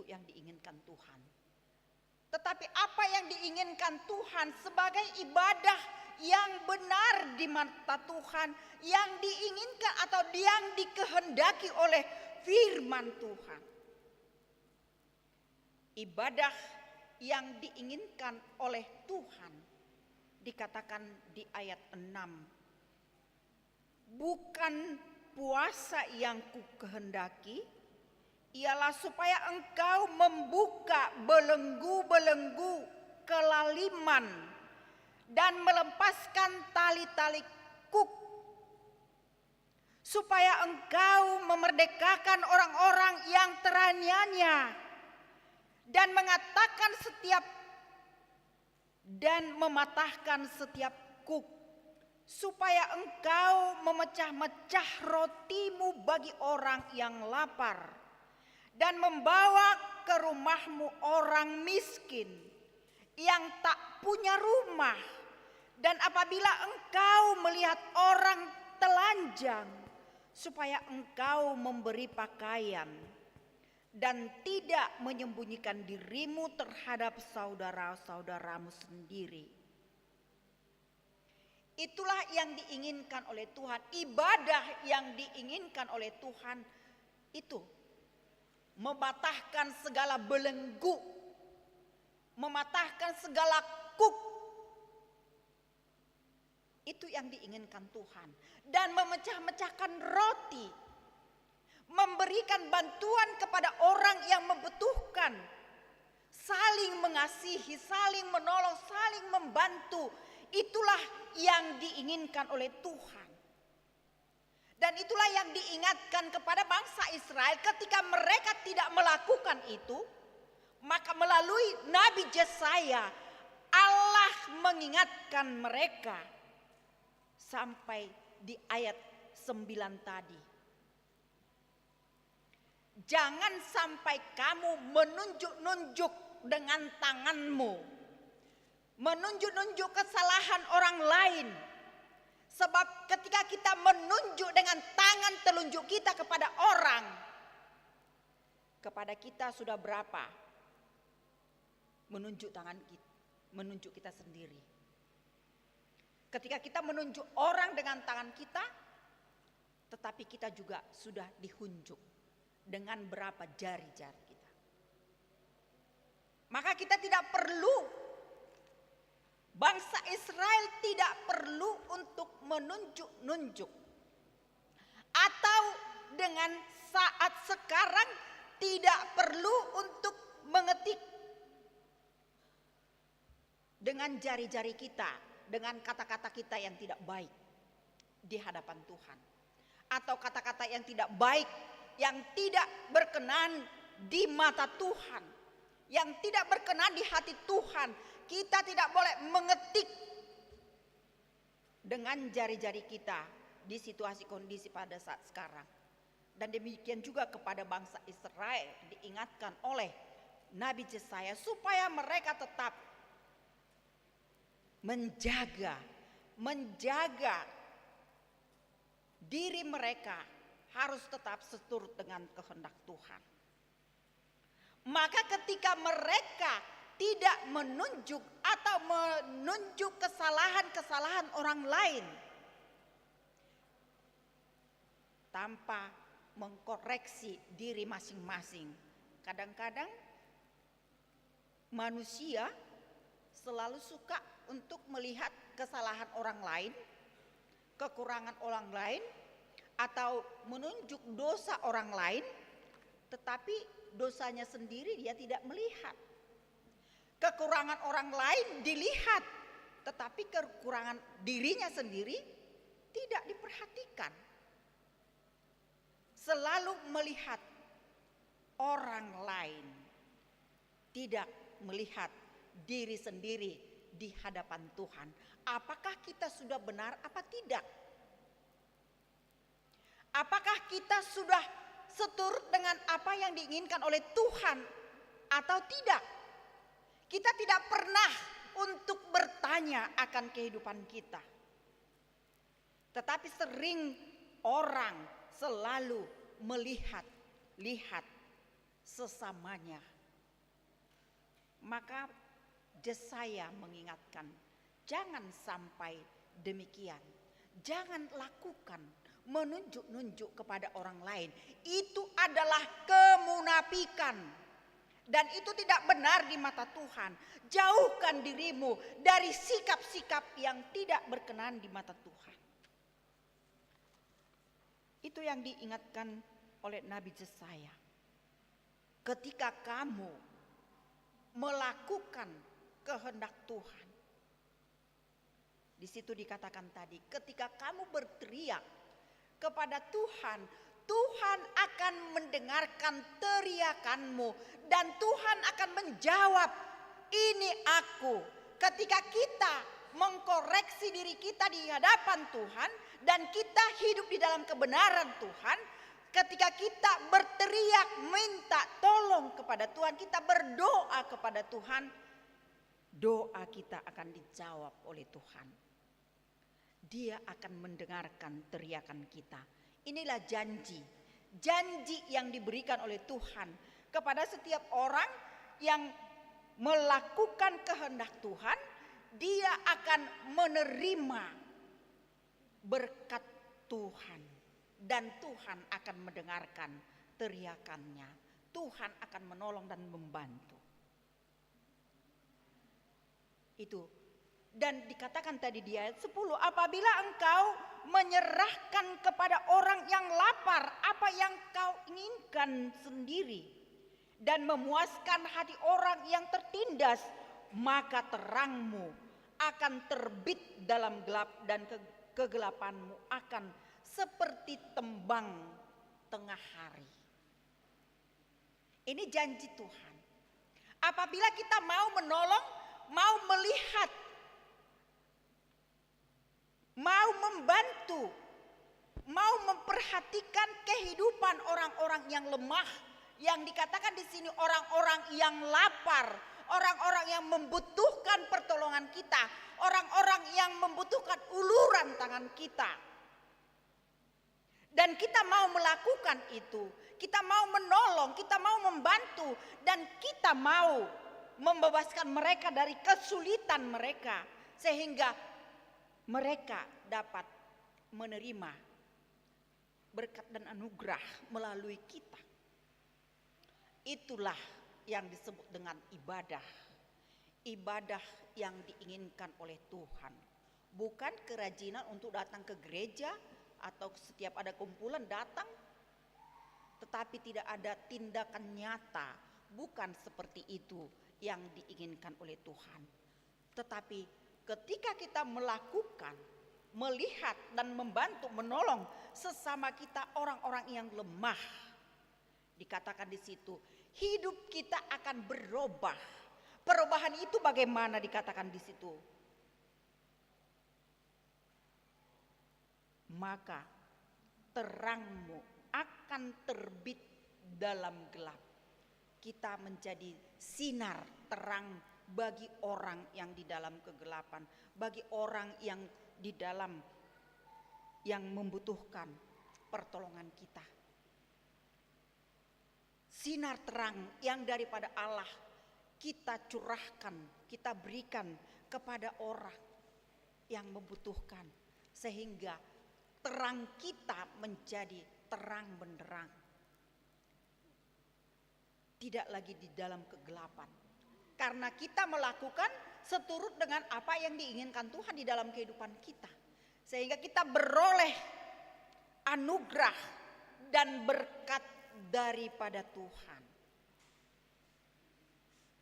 yang diinginkan Tuhan. Tetapi apa yang diinginkan Tuhan sebagai ibadah yang benar di mata Tuhan, yang diinginkan atau yang dikehendaki oleh firman Tuhan. Ibadah yang diinginkan oleh Tuhan dikatakan di ayat 6. Bukan puasa yang kukehendaki, ialah supaya engkau membuka belenggu-belenggu kelaliman dan melepaskan tali-tali kuk, supaya engkau memerdekakan orang-orang yang teraniaya dan mematahkan setiap kuk, supaya engkau memecah-mecah rotimu bagi orang yang lapar dan membawa ke rumahmu orang miskin yang tak punya rumah. Dan apabila engkau melihat orang telanjang, supaya engkau memberi pakaian dan tidak menyembunyikan dirimu terhadap saudara-saudaramu sendiri. Itulah yang diinginkan oleh Tuhan. Ibadah yang diinginkan oleh Tuhan itu mematahkan segala belenggu, mematahkan segala kuk. Itu yang diinginkan Tuhan. Dan memecah-mecahkan roti, memberikan bantuan kepada orang yang membutuhkan, saling mengasihi, saling menolong, saling membantu. Itulah yang diinginkan oleh Tuhan. Dan itulah yang diingatkan kepada bangsa Israel ketika mereka tidak melakukan itu. Maka melalui Nabi Yesaya, Allah mengingatkan mereka sampai di ayat 9 tadi. Jangan sampai kamu menunjuk-nunjuk dengan tanganmu, menunjuk-nunjuk kesalahan orang lain. Sebab ketika kita menunjuk dengan tangan telunjuk kita kepada orang, kepada kita sudah berapa menunjuk tangan kita, menunjuk kita sendiri. Ketika kita menunjuk orang dengan tangan kita, tetapi kita juga sudah dihunjuk dengan berapa jari-jari kita. Maka kita tidak perlu, bangsa Israel tidak perlu untuk menunjuk-nunjuk. Atau dengan saat sekarang tidak perlu untuk mengetik dengan jari-jari kita, dengan kata-kata kita yang tidak baik di hadapan Tuhan. Atau kata-kata yang tidak baik, yang tidak berkenan di mata Tuhan, yang tidak berkenan di hati Tuhan. Kita tidak boleh mengetik dengan jari-jari kita di situasi kondisi pada saat sekarang. Dan demikian juga kepada bangsa Israel diingatkan oleh Nabi Yesaya supaya mereka tetap menjaga diri mereka harus tetap seturut dengan kehendak Tuhan. Maka ketika mereka tidak menunjuk atau menunjuk kesalahan-kesalahan orang lain tanpa mengkoreksi diri masing-masing. Kadang-kadang manusia selalu suka untuk melihat kesalahan orang lain, kekurangan orang lain, atau menunjuk dosa orang lain, tetapi dosanya sendiri dia tidak melihat. Kekurangan orang lain dilihat, tetapi kekurangan dirinya sendiri tidak diperhatikan. Selalu melihat orang lain, tidak melihat diri sendiri di hadapan Tuhan. Apakah kita sudah benar apa tidak? Apakah kita sudah seturut dengan apa yang diinginkan oleh Tuhan atau tidak? Kita tidak pernah untuk bertanya akan kehidupan kita. Tetapi sering orang selalu melihat sesamanya. Maka Yesaya mengingatkan, jangan sampai demikian. Jangan lakukan menunjuk-nunjuk kepada orang lain. Itu adalah kemunafikan. Dan itu tidak benar di mata Tuhan. Jauhkan dirimu dari sikap-sikap yang tidak berkenan di mata Tuhan. Itu yang diingatkan oleh Nabi Yesaya. Ketika kamu melakukan kehendak Tuhan. Di situ dikatakan tadi, ketika kamu berteriak kepada Tuhan, Tuhan akan mendengarkan teriakanmu dan Tuhan akan menjawab, ini aku. Ketika kita mengkoreksi diri kita di hadapan Tuhan dan kita hidup di dalam kebenaran Tuhan, ketika kita berteriak minta tolong kepada Tuhan, kita berdoa kepada Tuhan, doa kita akan dijawab oleh Tuhan. Dia akan mendengarkan teriakan kita. Inilah janji yang diberikan oleh Tuhan kepada setiap orang yang melakukan kehendak Tuhan. Dia akan menerima berkat Tuhan dan Tuhan akan mendengarkan teriakannya. Tuhan akan menolong dan membantu. Itu. Dan dikatakan tadi di ayat 10, apabila engkau menyerahkan kepada orang yang lapar apa yang kau inginkan sendiri dan memuaskan hati orang yang tertindas, maka terangmu akan terbit dalam gelap dan kegelapanmu akan seperti tembang tengah hari. Ini janji Tuhan. Apabila kita mau menolong, mau melihat, mau membantu, mau memperhatikan kehidupan orang-orang yang lemah, yang dikatakan di sini orang-orang yang lapar, orang-orang yang membutuhkan pertolongan kita, orang-orang yang membutuhkan uluran tangan kita. Dan kita mau melakukan itu, kita mau menolong, kita mau membantu, dan kita mau membebaskan mereka dari kesulitan mereka, sehingga mereka dapat menerima berkat dan anugerah melalui kita. Itulah yang disebut dengan ibadah. Ibadah yang diinginkan oleh Tuhan. Bukan kerajinan untuk datang ke gereja atau setiap ada kumpulan datang, tetapi tidak ada tindakan nyata. Bukan seperti itu yang diinginkan oleh Tuhan. Tetapi ketika kita melakukan, melihat dan membantu, menolong sesama kita orang-orang yang lemah, dikatakan di situ, hidup kita akan berubah. Perubahan itu bagaimana dikatakan di situ? Maka terangmu akan terbit dalam gelap. Kita menjadi sinar terang bagi orang yang di dalam kegelapan, bagi orang yang di dalam yang membutuhkan pertolongan kita. Sinar terang yang daripada Allah kita curahkan, kita berikan kepada orang yang membutuhkan, sehingga terang kita menjadi terang benderang. Tidak lagi di dalam kegelapan. Karena kita melakukan seturut dengan apa yang diinginkan Tuhan di dalam kehidupan kita. Sehingga kita beroleh anugerah dan berkat daripada Tuhan.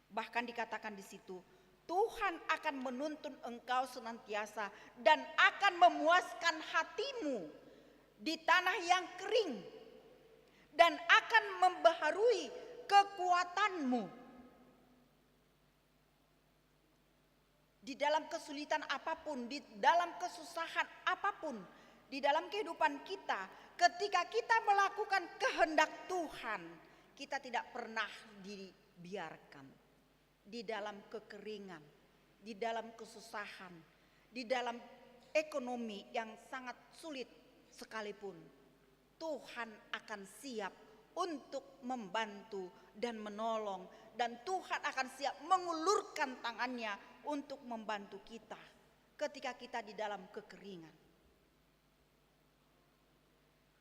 Bahkan dikatakan di situ, Tuhan akan menuntun engkau senantiasa dan akan memuaskan hatimu di tanah yang kering dan akan membaharui kekuatanmu. Di dalam kesulitan apapun, di dalam kesusahan apapun, di dalam kehidupan kita, ketika kita melakukan kehendak Tuhan, kita tidak pernah dibiarkan di dalam kekeringan, di dalam kesusahan, di dalam ekonomi yang sangat sulit sekalipun. Tuhan akan siap untuk membantu dan menolong, dan Tuhan akan siap mengulurkan tangannya untuk membantu kita ketika kita di dalam kekeringan.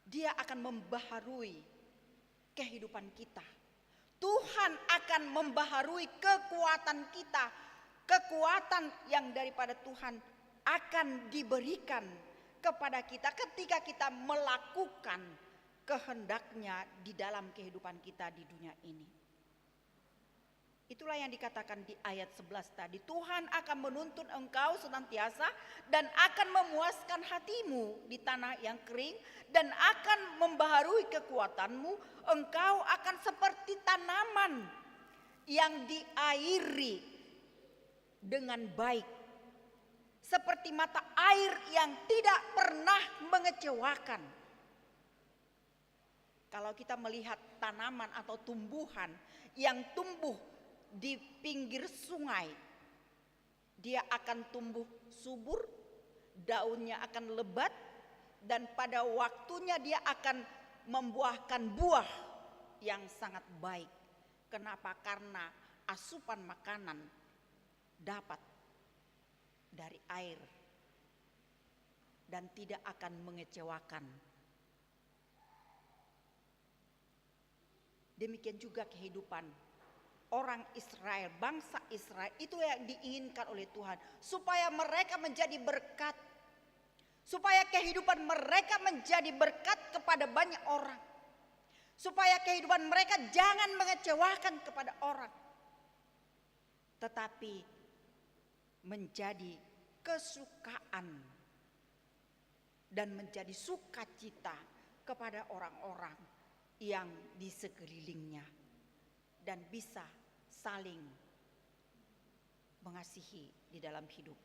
Dia akan membaharui kehidupan kita. Tuhan akan membaharui kekuatan kita. Kekuatan yang daripada Tuhan akan diberikan kepada kita ketika kita melakukan kehendaknya di dalam kehidupan kita di dunia ini. Itulah yang dikatakan di ayat 11 tadi. Tuhan akan menuntun engkau senantiasa dan akan memuaskan hatimu di tanah yang kering dan akan membaharui kekuatanmu. Engkau akan seperti tanaman yang diairi dengan baik, seperti mata air yang tidak pernah mengecewakan. Kalau kita melihat tanaman atau tumbuhan yang tumbuh di pinggir sungai, dia akan tumbuh subur, daunnya akan lebat, dan pada waktunya dia akan membuahkan buah yang sangat baik. Kenapa? Karena asupan makanan dapat dari air dan tidak akan mengecewakan. Demikian juga kehidupan orang Israel, bangsa Israel, itu yang diinginkan oleh Tuhan, supaya mereka menjadi berkat, supaya kehidupan mereka menjadi berkat kepada banyak orang, supaya kehidupan mereka jangan mengecewakan kepada orang, tetapi menjadi kesukaan dan menjadi sukacita kepada orang-orang yang di sekelilingnya, dan bisa saling mengasihi di dalam hidup.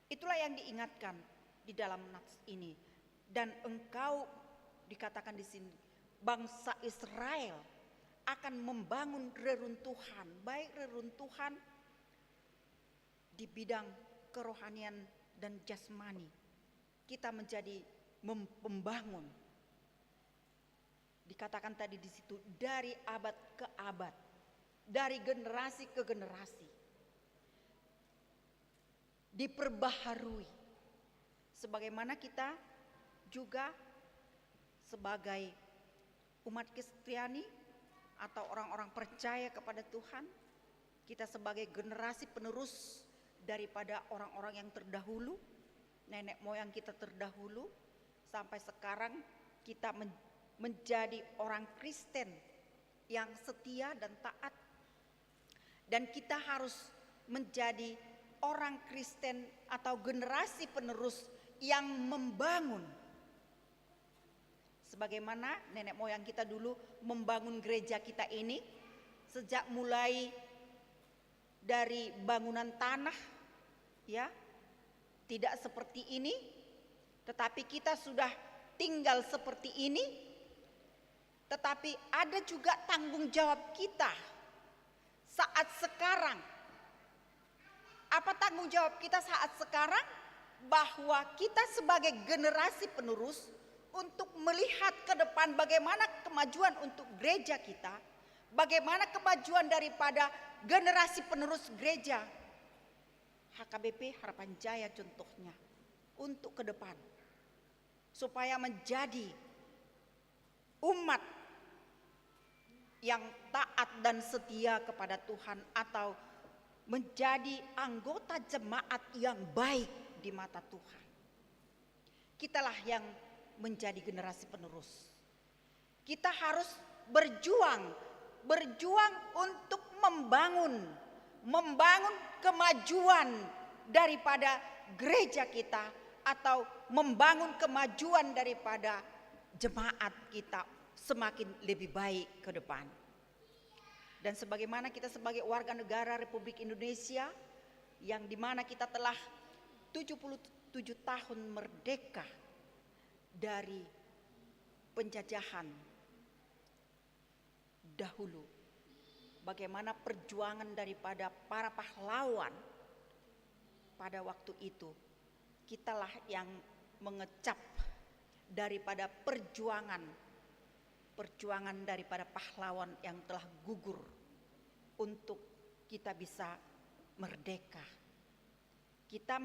Itulah yang diingatkan di dalam nats ini. Dan engkau, dikatakan di sini, bangsa Israel akan membangun reruntuhan, baik reruntuhan di bidang kerohanian dan jasmani. Kita menjadi membangun. Dikatakan tadi di situ, dari abad ke abad, dari generasi ke generasi, diperbaharui. Sebagaimana kita juga sebagai umat Kristiani atau orang-orang percaya kepada Tuhan, kita sebagai generasi penerus daripada orang-orang yang terdahulu, nenek moyang kita terdahulu, sampai sekarang kita menjadi orang Kristen yang setia dan taat. Dan kita harus menjadi orang Kristen atau generasi penerus yang membangun. Sebagaimana nenek moyang kita dulu membangun gereja kita ini, sejak mulai dari bangunan tanah, ya, tidak seperti ini, tetapi kita sudah tinggal seperti ini. Tetapi ada juga tanggung jawab kita saat sekarang. Apa tanggung jawab kita saat sekarang? Bahwa kita sebagai generasi penerus untuk melihat ke depan bagaimana kemajuan untuk gereja kita, bagaimana kemajuan daripada generasi penerus gereja. HKBP Harapan Jaya contohnya untuk ke depan, supaya menjadi umat yang taat dan setia kepada Tuhan, atau menjadi anggota jemaat yang baik di mata Tuhan. Kitalah yang menjadi generasi penerus. Kita harus berjuang untuk membangun membangun kemajuan daripada gereja kita atau membangun kemajuan daripada jemaat kita semakin lebih baik ke depan. Dan sebagaimana kita sebagai warga negara Republik Indonesia yang dimana kita telah 77 tahun merdeka dari penjajahan dahulu, bagaimana perjuangan daripada para pahlawan pada waktu itu, kitalah yang mengecap daripada perjuangan daripada pahlawan yang telah gugur untuk kita bisa merdeka. Kita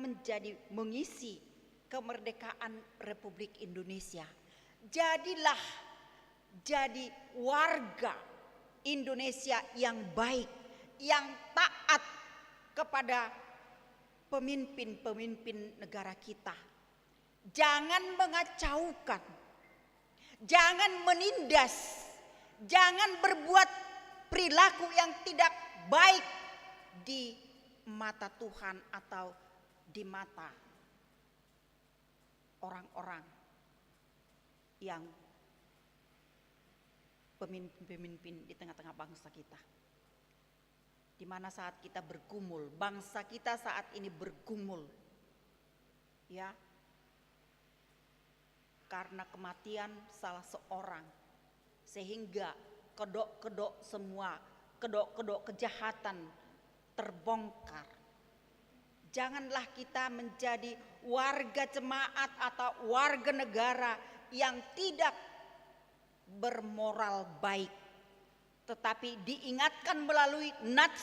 mengisi kemerdekaan Republik Indonesia. Jadilah jadi warga Indonesia yang baik, yang taat kepada pemimpin-pemimpin negara kita. Jangan mengacaukan, jangan menindas, jangan berbuat perilaku yang tidak baik di mata Tuhan atau di mata orang-orang yang pemimpin-pemimpin di tengah-tengah bangsa kita. Di mana saat kita bergumul, bangsa kita saat ini bergumul, ya, karena kematian salah seorang, sehingga kedok-kedok semua, kedok-kedok kejahatan terbongkar. Janganlah kita menjadi warga jemaat atau warga negara yang tidak bermoral baik, tetapi diingatkan melalui nats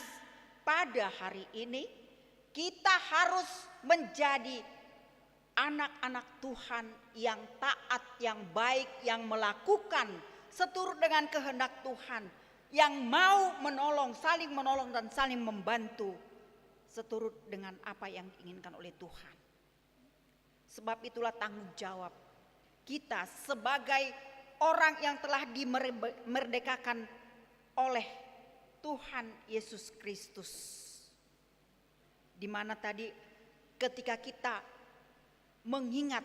pada hari ini, kita harus menjadi anak-anak Tuhan yang taat, yang baik, yang melakukan seturut dengan kehendak Tuhan, yang mau menolong, saling menolong dan saling membantu seturut dengan apa yang diinginkan oleh Tuhan. Sebab itulah tanggung jawab kita sebagai orang yang telah dimerdekakan oleh Tuhan Yesus Kristus. Di mana tadi ketika kita mengingat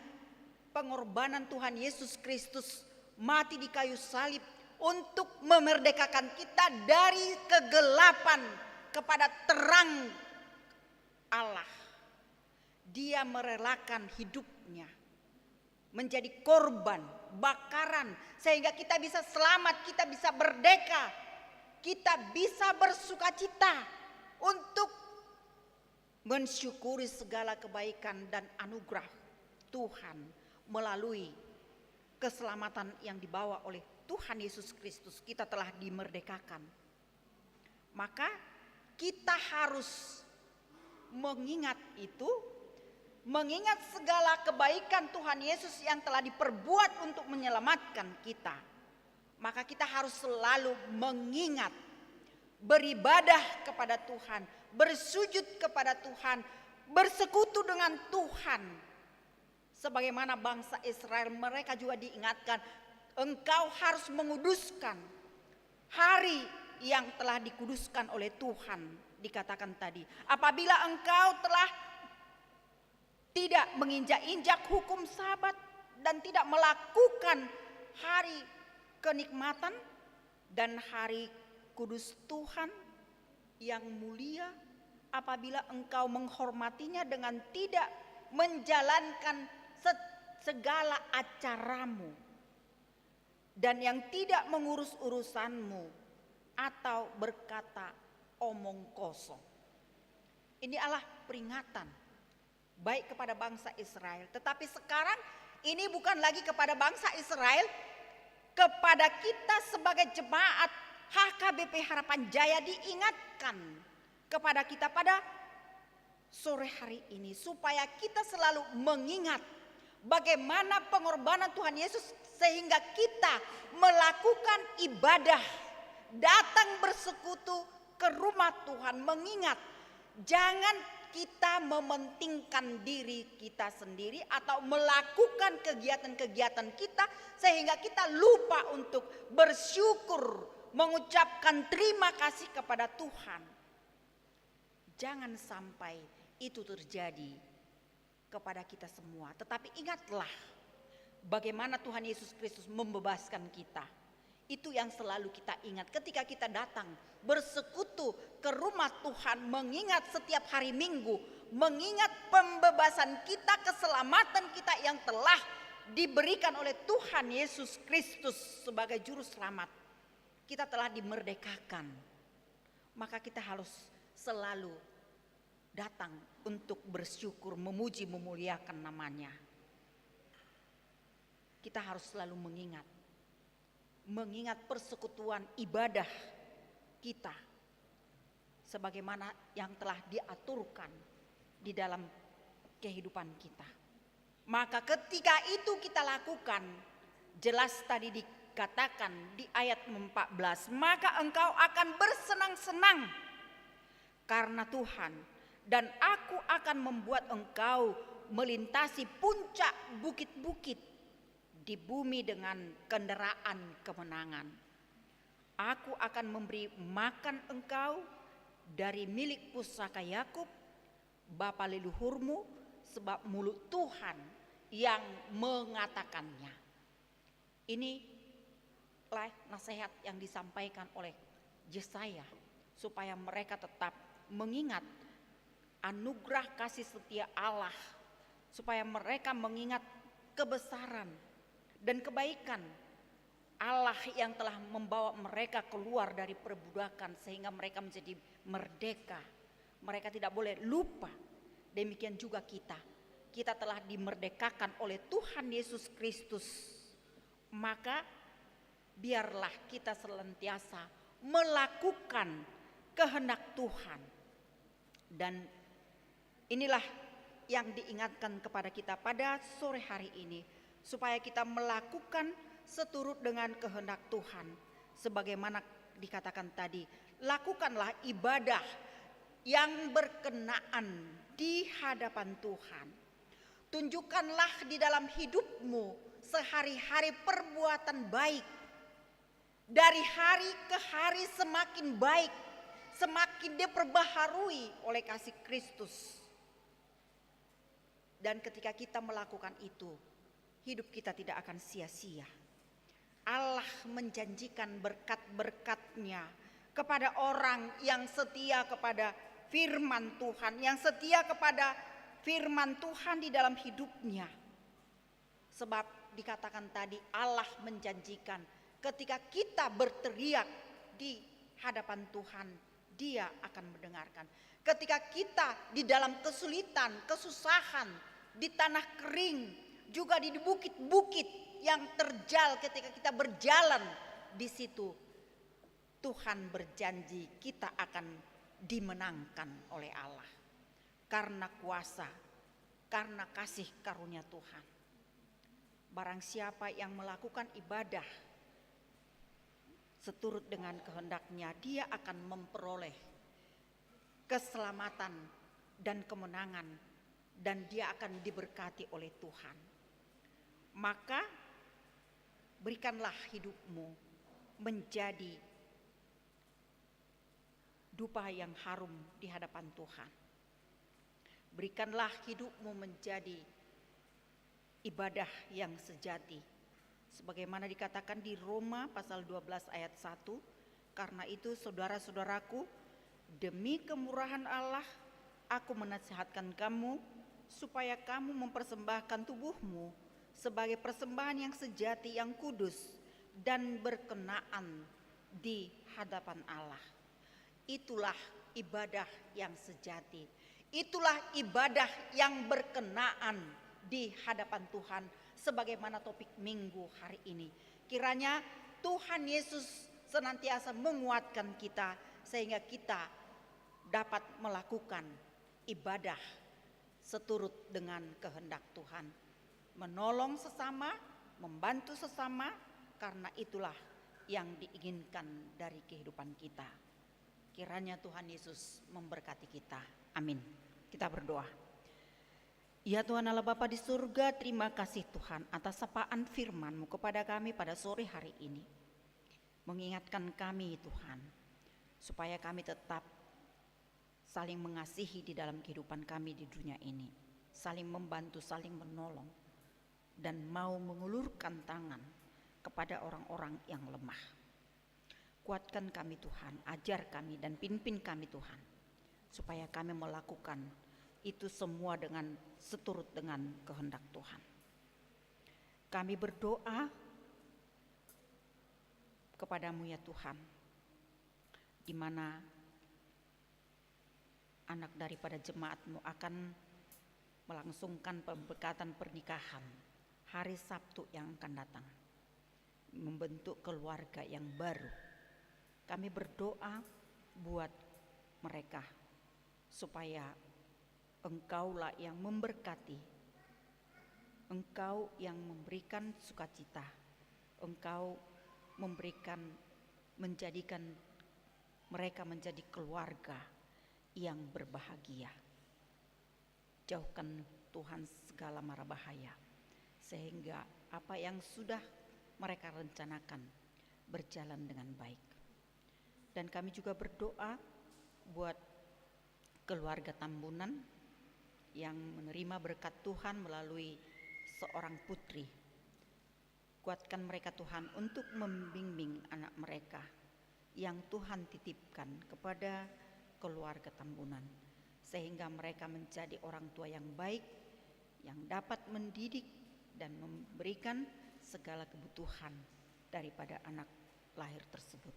pengorbanan Tuhan Yesus Kristus mati di kayu salib untuk memerdekakan kita dari kegelapan kepada terang Allah. Dia merelakan hidupnya menjadi korban, bakaran, sehingga kita bisa selamat, kita bisa merdeka, kita bisa bersukacita untuk mensyukuri segala kebaikan dan anugerah Tuhan melalui keselamatan yang dibawa oleh Tuhan Yesus Kristus. Kita telah dimerdekakan. Maka kita harus mengingat itu, mengingat segala kebaikan Tuhan Yesus yang telah diperbuat untuk menyelamatkan kita. Maka kita harus selalu mengingat, beribadah kepada Tuhan, bersujud kepada Tuhan, bersekutu dengan Tuhan. Sebagaimana bangsa Israel, mereka juga diingatkan, engkau harus menguduskan hari yang telah dikuduskan oleh Tuhan. Dikatakan tadi, apabila engkau telah tidak menginjak-injak hukum Sabat dan tidak melakukan hari kenikmatan dan hari kudus Tuhan yang mulia, apabila engkau menghormatinya dengan tidak menjalankan segala acaramu dan yang tidak mengurus urusanmu atau berkata omong kosong. Ini adalah peringatan baik kepada bangsa Israel, tetapi sekarang ini bukan lagi kepada bangsa Israel, kepada kita sebagai jemaat HKBP Harapan Jaya diingatkan kepada kita pada sore hari ini, supaya kita selalu mengingat bagaimana pengorbanan Tuhan Yesus sehingga kita melakukan ibadah, datang bersekutu ke rumah Tuhan, mengingat jangan kita mementingkan diri kita sendiri atau melakukan kegiatan-kegiatan kita sehingga kita lupa untuk bersyukur, mengucapkan terima kasih kepada Tuhan. jangan sampai itu terjadi kepada kita semua. Tetapi ingatlah bagaimana Tuhan Yesus Kristus membebaskan kita. Itu yang selalu kita ingat ketika kita datang bersekutu ke rumah Tuhan, mengingat setiap hari Minggu, mengingat pembebasan kita, keselamatan kita yang telah diberikan oleh Tuhan Yesus Kristus sebagai juru selamat. Kita telah dimerdekakan. Maka kita harus selalu datang untuk bersyukur, memuji, memuliakan namanya. Kita harus selalu mengingat persekutuan ibadah kita sebagaimana yang telah diaturkan di dalam kehidupan kita. Maka ketika itu kita lakukan, jelas tadi dikatakan di ayat 14, maka engkau akan bersenang-senang karena Tuhan, dan aku akan membuat engkau melintasi puncak bukit-bukit di bumi dengan kendaraan kemenangan. Aku akan memberi makan engkau dari milik pusaka Yakub, bapa leluhurmu, sebab mulut Tuhan yang mengatakannya. Inilah nasihat yang disampaikan oleh Yesaya supaya mereka tetap mengingat anugerah kasih setia Allah, supaya mereka mengingat kebesaran dan kebaikan Allah yang telah membawa mereka keluar dari perbudakan sehingga mereka menjadi merdeka. Mereka tidak boleh lupa. Demikian juga kita telah dimerdekakan oleh Tuhan Yesus Kristus. Maka biarlah kita senantiasa melakukan kehendak Tuhan. Dan inilah yang diingatkan kepada kita pada sore hari ini, supaya kita melakukan seturut dengan kehendak Tuhan. Sebagaimana dikatakan tadi, lakukanlah ibadah yang berkenaan di hadapan Tuhan. Tunjukkanlah di dalam hidupmu sehari-hari perbuatan baik. Dari hari ke hari semakin baik, semakin diperbaharui oleh kasih Kristus. Dan ketika kita melakukan itu, hidup kita tidak akan sia-sia. Allah menjanjikan berkat-berkat-Nya kepada orang yang setia kepada firman Tuhan, yang setia kepada firman Tuhan di dalam hidupnya. Sebab dikatakan tadi, Allah menjanjikan ketika kita berteriak di hadapan Tuhan, Dia akan mendengarkan. Ketika kita di dalam kesulitan, kesusahan, di tanah kering, juga di bukit-bukit yang terjal, ketika kita berjalan di situ, Tuhan berjanji kita akan dimenangkan oleh Allah. Karena kuasa, karena kasih karunia Tuhan. Barang siapa yang melakukan ibadah seturut dengan kehendak-Nya, dia akan memperoleh keselamatan dan kemenangan, dan dia akan diberkati oleh Tuhan. Maka berikanlah hidupmu menjadi dupa yang harum di hadapan Tuhan. Berikanlah hidupmu menjadi ibadah yang sejati. Sebagaimana dikatakan di Roma pasal 12 ayat 1, karena itu saudara-saudaraku, demi kemurahan Allah, aku menasihatkan kamu supaya kamu mempersembahkan tubuhmu sebagai persembahan yang sejati, yang kudus dan berkenaan di hadapan Allah. Itulah ibadah yang sejati. Itulah ibadah yang berkenaan di hadapan Tuhan, sebagaimana topik minggu hari ini. Kiranya Tuhan Yesus senantiasa menguatkan kita sehingga kita dapat melakukan ibadah seturut dengan kehendak Tuhan. Menolong sesama, membantu sesama, karena itulah yang diinginkan dari kehidupan kita. Kiranya Tuhan Yesus memberkati kita. Amin. Kita berdoa. Ya Tuhan Allah Bapa di surga, terima kasih Tuhan atas sapaan firman-Mu kepada kami pada sore hari ini. Mengingatkan kami Tuhan, supaya kami tetap saling mengasihi di dalam kehidupan kami di dunia ini, saling membantu, saling menolong, dan mau mengulurkan tangan kepada orang-orang yang lemah. Kuatkan kami Tuhan, ajar kami dan pimpin kami Tuhan, supaya kami melakukan itu semua dengan seturut dengan kehendak Tuhan. Kami berdoa kepadamu ya Tuhan, di mana anak daripada jemaat-Mu akan melangsungkan pemberkatan pernikahan hari Sabtu yang akan datang, membentuk keluarga yang baru. Kami berdoa buat mereka supaya Engkaulah yang memberkati, Engkau yang memberikan sukacita, Engkau menjadikan mereka menjadi keluarga yang berbahagia. Jauhkan Tuhan segala mara bahaya, sehingga apa yang sudah mereka rencanakan berjalan dengan baik. Dan kami juga berdoa buat keluarga Tambunan yang menerima berkat Tuhan melalui seorang putri. Kuatkan mereka Tuhan untuk membimbing anak mereka yang Tuhan titipkan kepada keluarga Tambunan, sehingga mereka menjadi orang tua yang baik, yang dapat mendidik dan memberikan segala kebutuhan daripada anak lahir tersebut.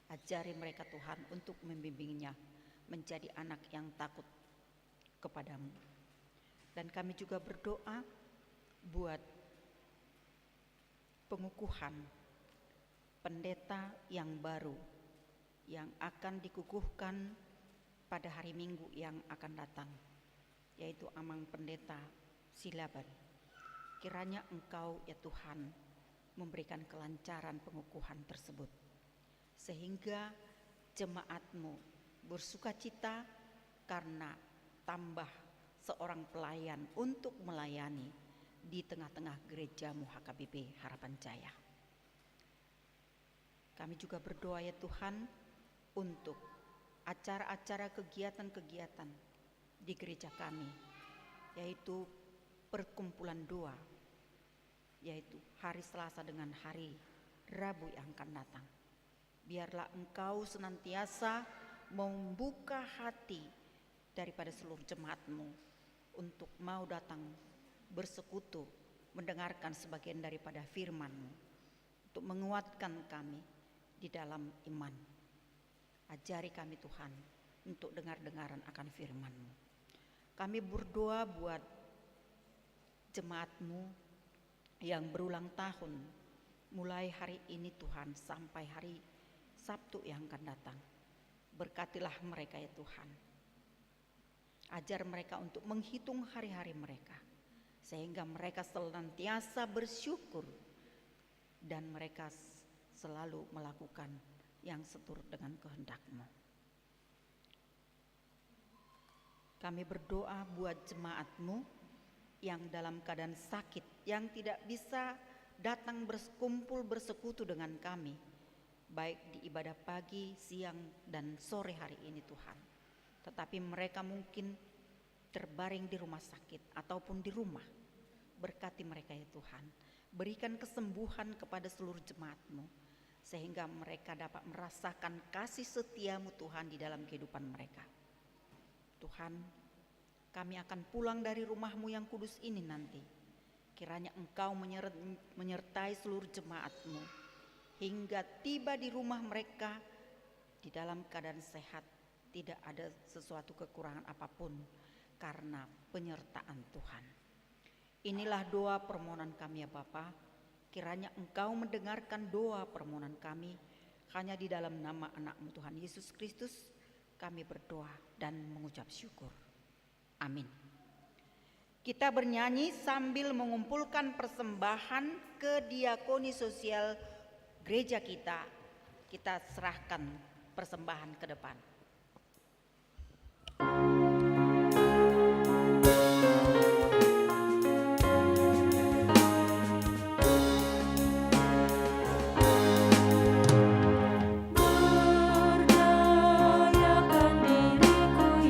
Ajari mereka Tuhan untuk membimbingnya menjadi anak yang takut kepadamu. Dan kami juga berdoa buat pengukuhan pendeta yang baru yang akan dikukuhkan pada hari Minggu yang akan datang, yaitu Amang Pendeta Silaban. Kiranya Engkau ya Tuhan memberikan kelancaran pengukuhan tersebut, sehingga jemaat-Mu bersukacita karena tambah seorang pelayan untuk melayani di tengah-tengah gereja-Mu HKBP Harapan Jaya. Kami juga berdoa ya Tuhan untuk acara-acara kegiatan-kegiatan di gereja kami, yaitu perkumpulan doa, yaitu hari Selasa dengan hari Rabu yang akan datang. Biarlah Engkau senantiasa membuka hati daripada seluruh jemaat-Mu untuk mau datang bersekutu, mendengarkan sebagian daripada firman-Mu, untuk menguatkan kami di dalam iman. Ajari kami Tuhan untuk dengar-dengaran akan firman-Mu. Kami berdoa buat jemaat-Mu yang berulang tahun, mulai hari ini Tuhan sampai hari Sabtu yang akan datang. Berkatilah mereka ya Tuhan. Ajar mereka untuk menghitung hari-hari mereka, sehingga mereka senantiasa bersyukur dan mereka selalu melakukan yang seturut dengan kehendak-Mu. Kami berdoa buat jemaat-Mu yang dalam keadaan sakit, yang tidak bisa datang berkumpul bersekutu dengan kami, baik di ibadah pagi, siang, dan sore hari ini Tuhan. Tetapi mereka mungkin terbaring di rumah sakit ataupun di rumah. Berkati mereka ya Tuhan. Berikan kesembuhan kepada seluruh jemaat-Mu, sehingga mereka dapat merasakan kasih setia-Mu Tuhan di dalam kehidupan mereka. Tuhan, kami akan pulang dari rumah-Mu yang kudus ini nanti. Kiranya Engkau menyertai seluruh jemaat-Mu hingga tiba di rumah mereka di dalam keadaan sehat, tidak ada sesuatu kekurangan apapun karena penyertaan Tuhan. Inilah doa permohonan kami ya Bapa. Kiranya Engkau mendengarkan doa permohonan kami. Hanya di dalam nama anak-Mu Tuhan Yesus Kristus kami berdoa dan mengucap syukur. Amin. Kita bernyanyi sambil mengumpulkan persembahan ke diakoni sosial gereja kita. Kita serahkan persembahan ke depan. Berdayakan diriku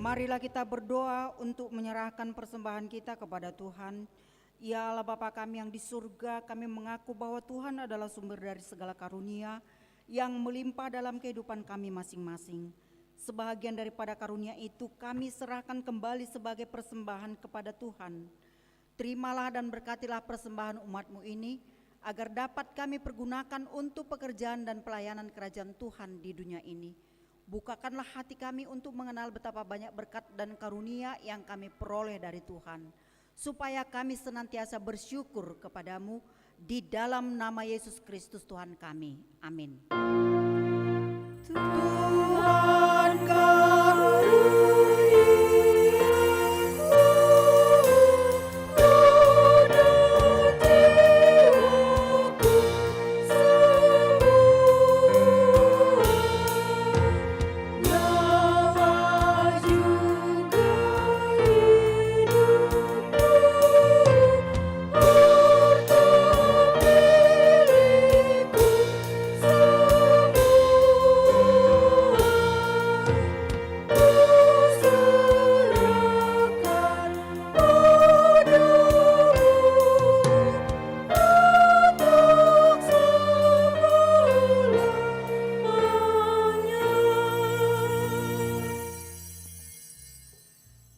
Marilah kita berdoa untuk menyerahkan persembahan kita kepada Tuhan. Ya Allah Bapa kami yang di surga, kami mengaku bahwa Tuhan adalah sumber dari segala karunia yang melimpah dalam kehidupan kami masing-masing. Sebahagian daripada karunia itu kami serahkan kembali sebagai persembahan kepada Tuhan. Terimalah dan berkatilah persembahan umat-Mu ini, agar dapat kami pergunakan untuk pekerjaan dan pelayanan kerajaan Tuhan di dunia ini. Bukakanlah hati kami untuk mengenal betapa banyak berkat dan karunia yang kami peroleh dari Tuhan, supaya kami senantiasa bersyukur kepadamu di dalam nama Yesus Kristus Tuhan kami. Amin. Tuhan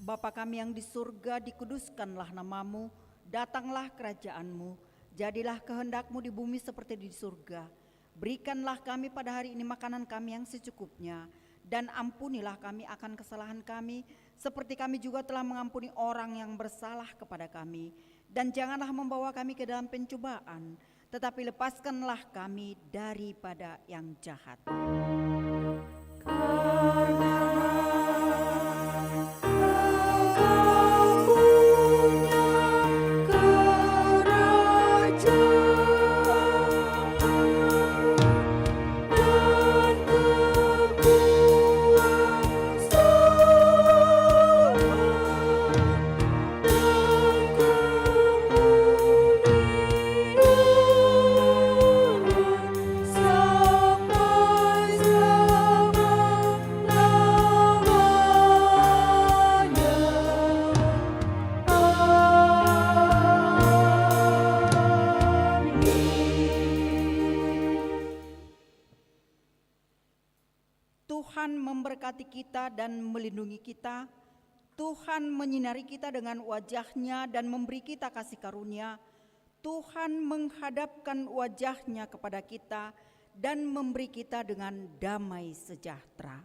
Bapa kami yang di surga, dikuduskanlah namamu, datanglah kerajaan-Mu, jadilah kehendak-Mu di bumi seperti di surga. Berikanlah kami pada hari ini makanan kami yang secukupnya, dan ampunilah kami akan kesalahan kami, seperti kami juga telah mengampuni orang yang bersalah kepada kami. Dan janganlah membawa kami ke dalam pencobaan, tetapi lepaskanlah kami daripada yang jahat. Tuhan memberkati kita dan melindungi kita. Tuhan menyinari kita dengan wajah-Nya dan memberi kita kasih karunia. Tuhan menghadapkan wajah-Nya kepada kita dan memberi kita dengan damai sejahtera.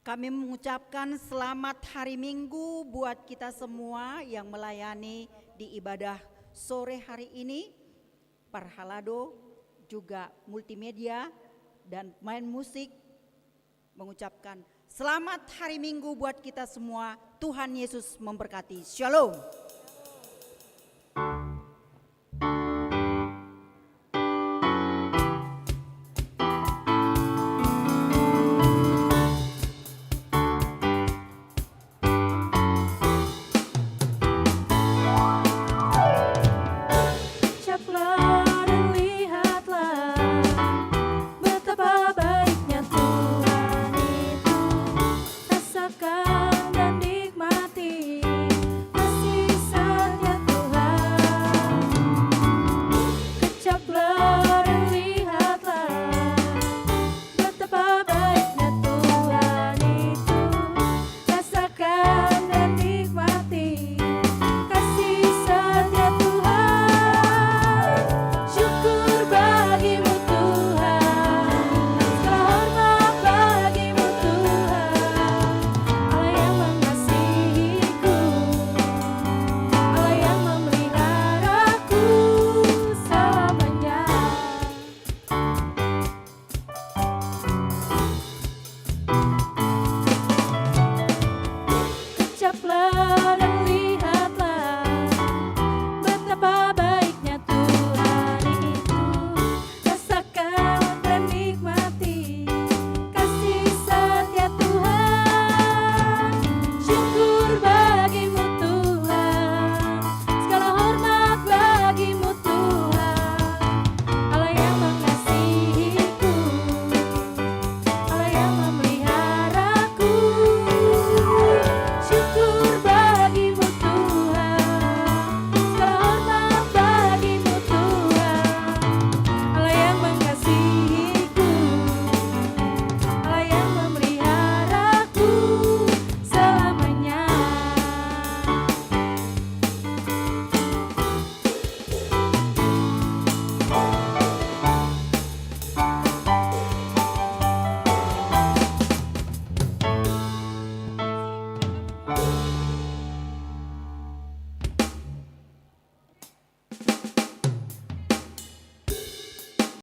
Kami mengucapkan selamat hari Minggu buat kita semua yang melayani di ibadah sore hari ini. Parhalado, juga multimedia dan main musik mengucapkan selamat hari Minggu buat kita semua. Tuhan Yesus memberkati. Shalom.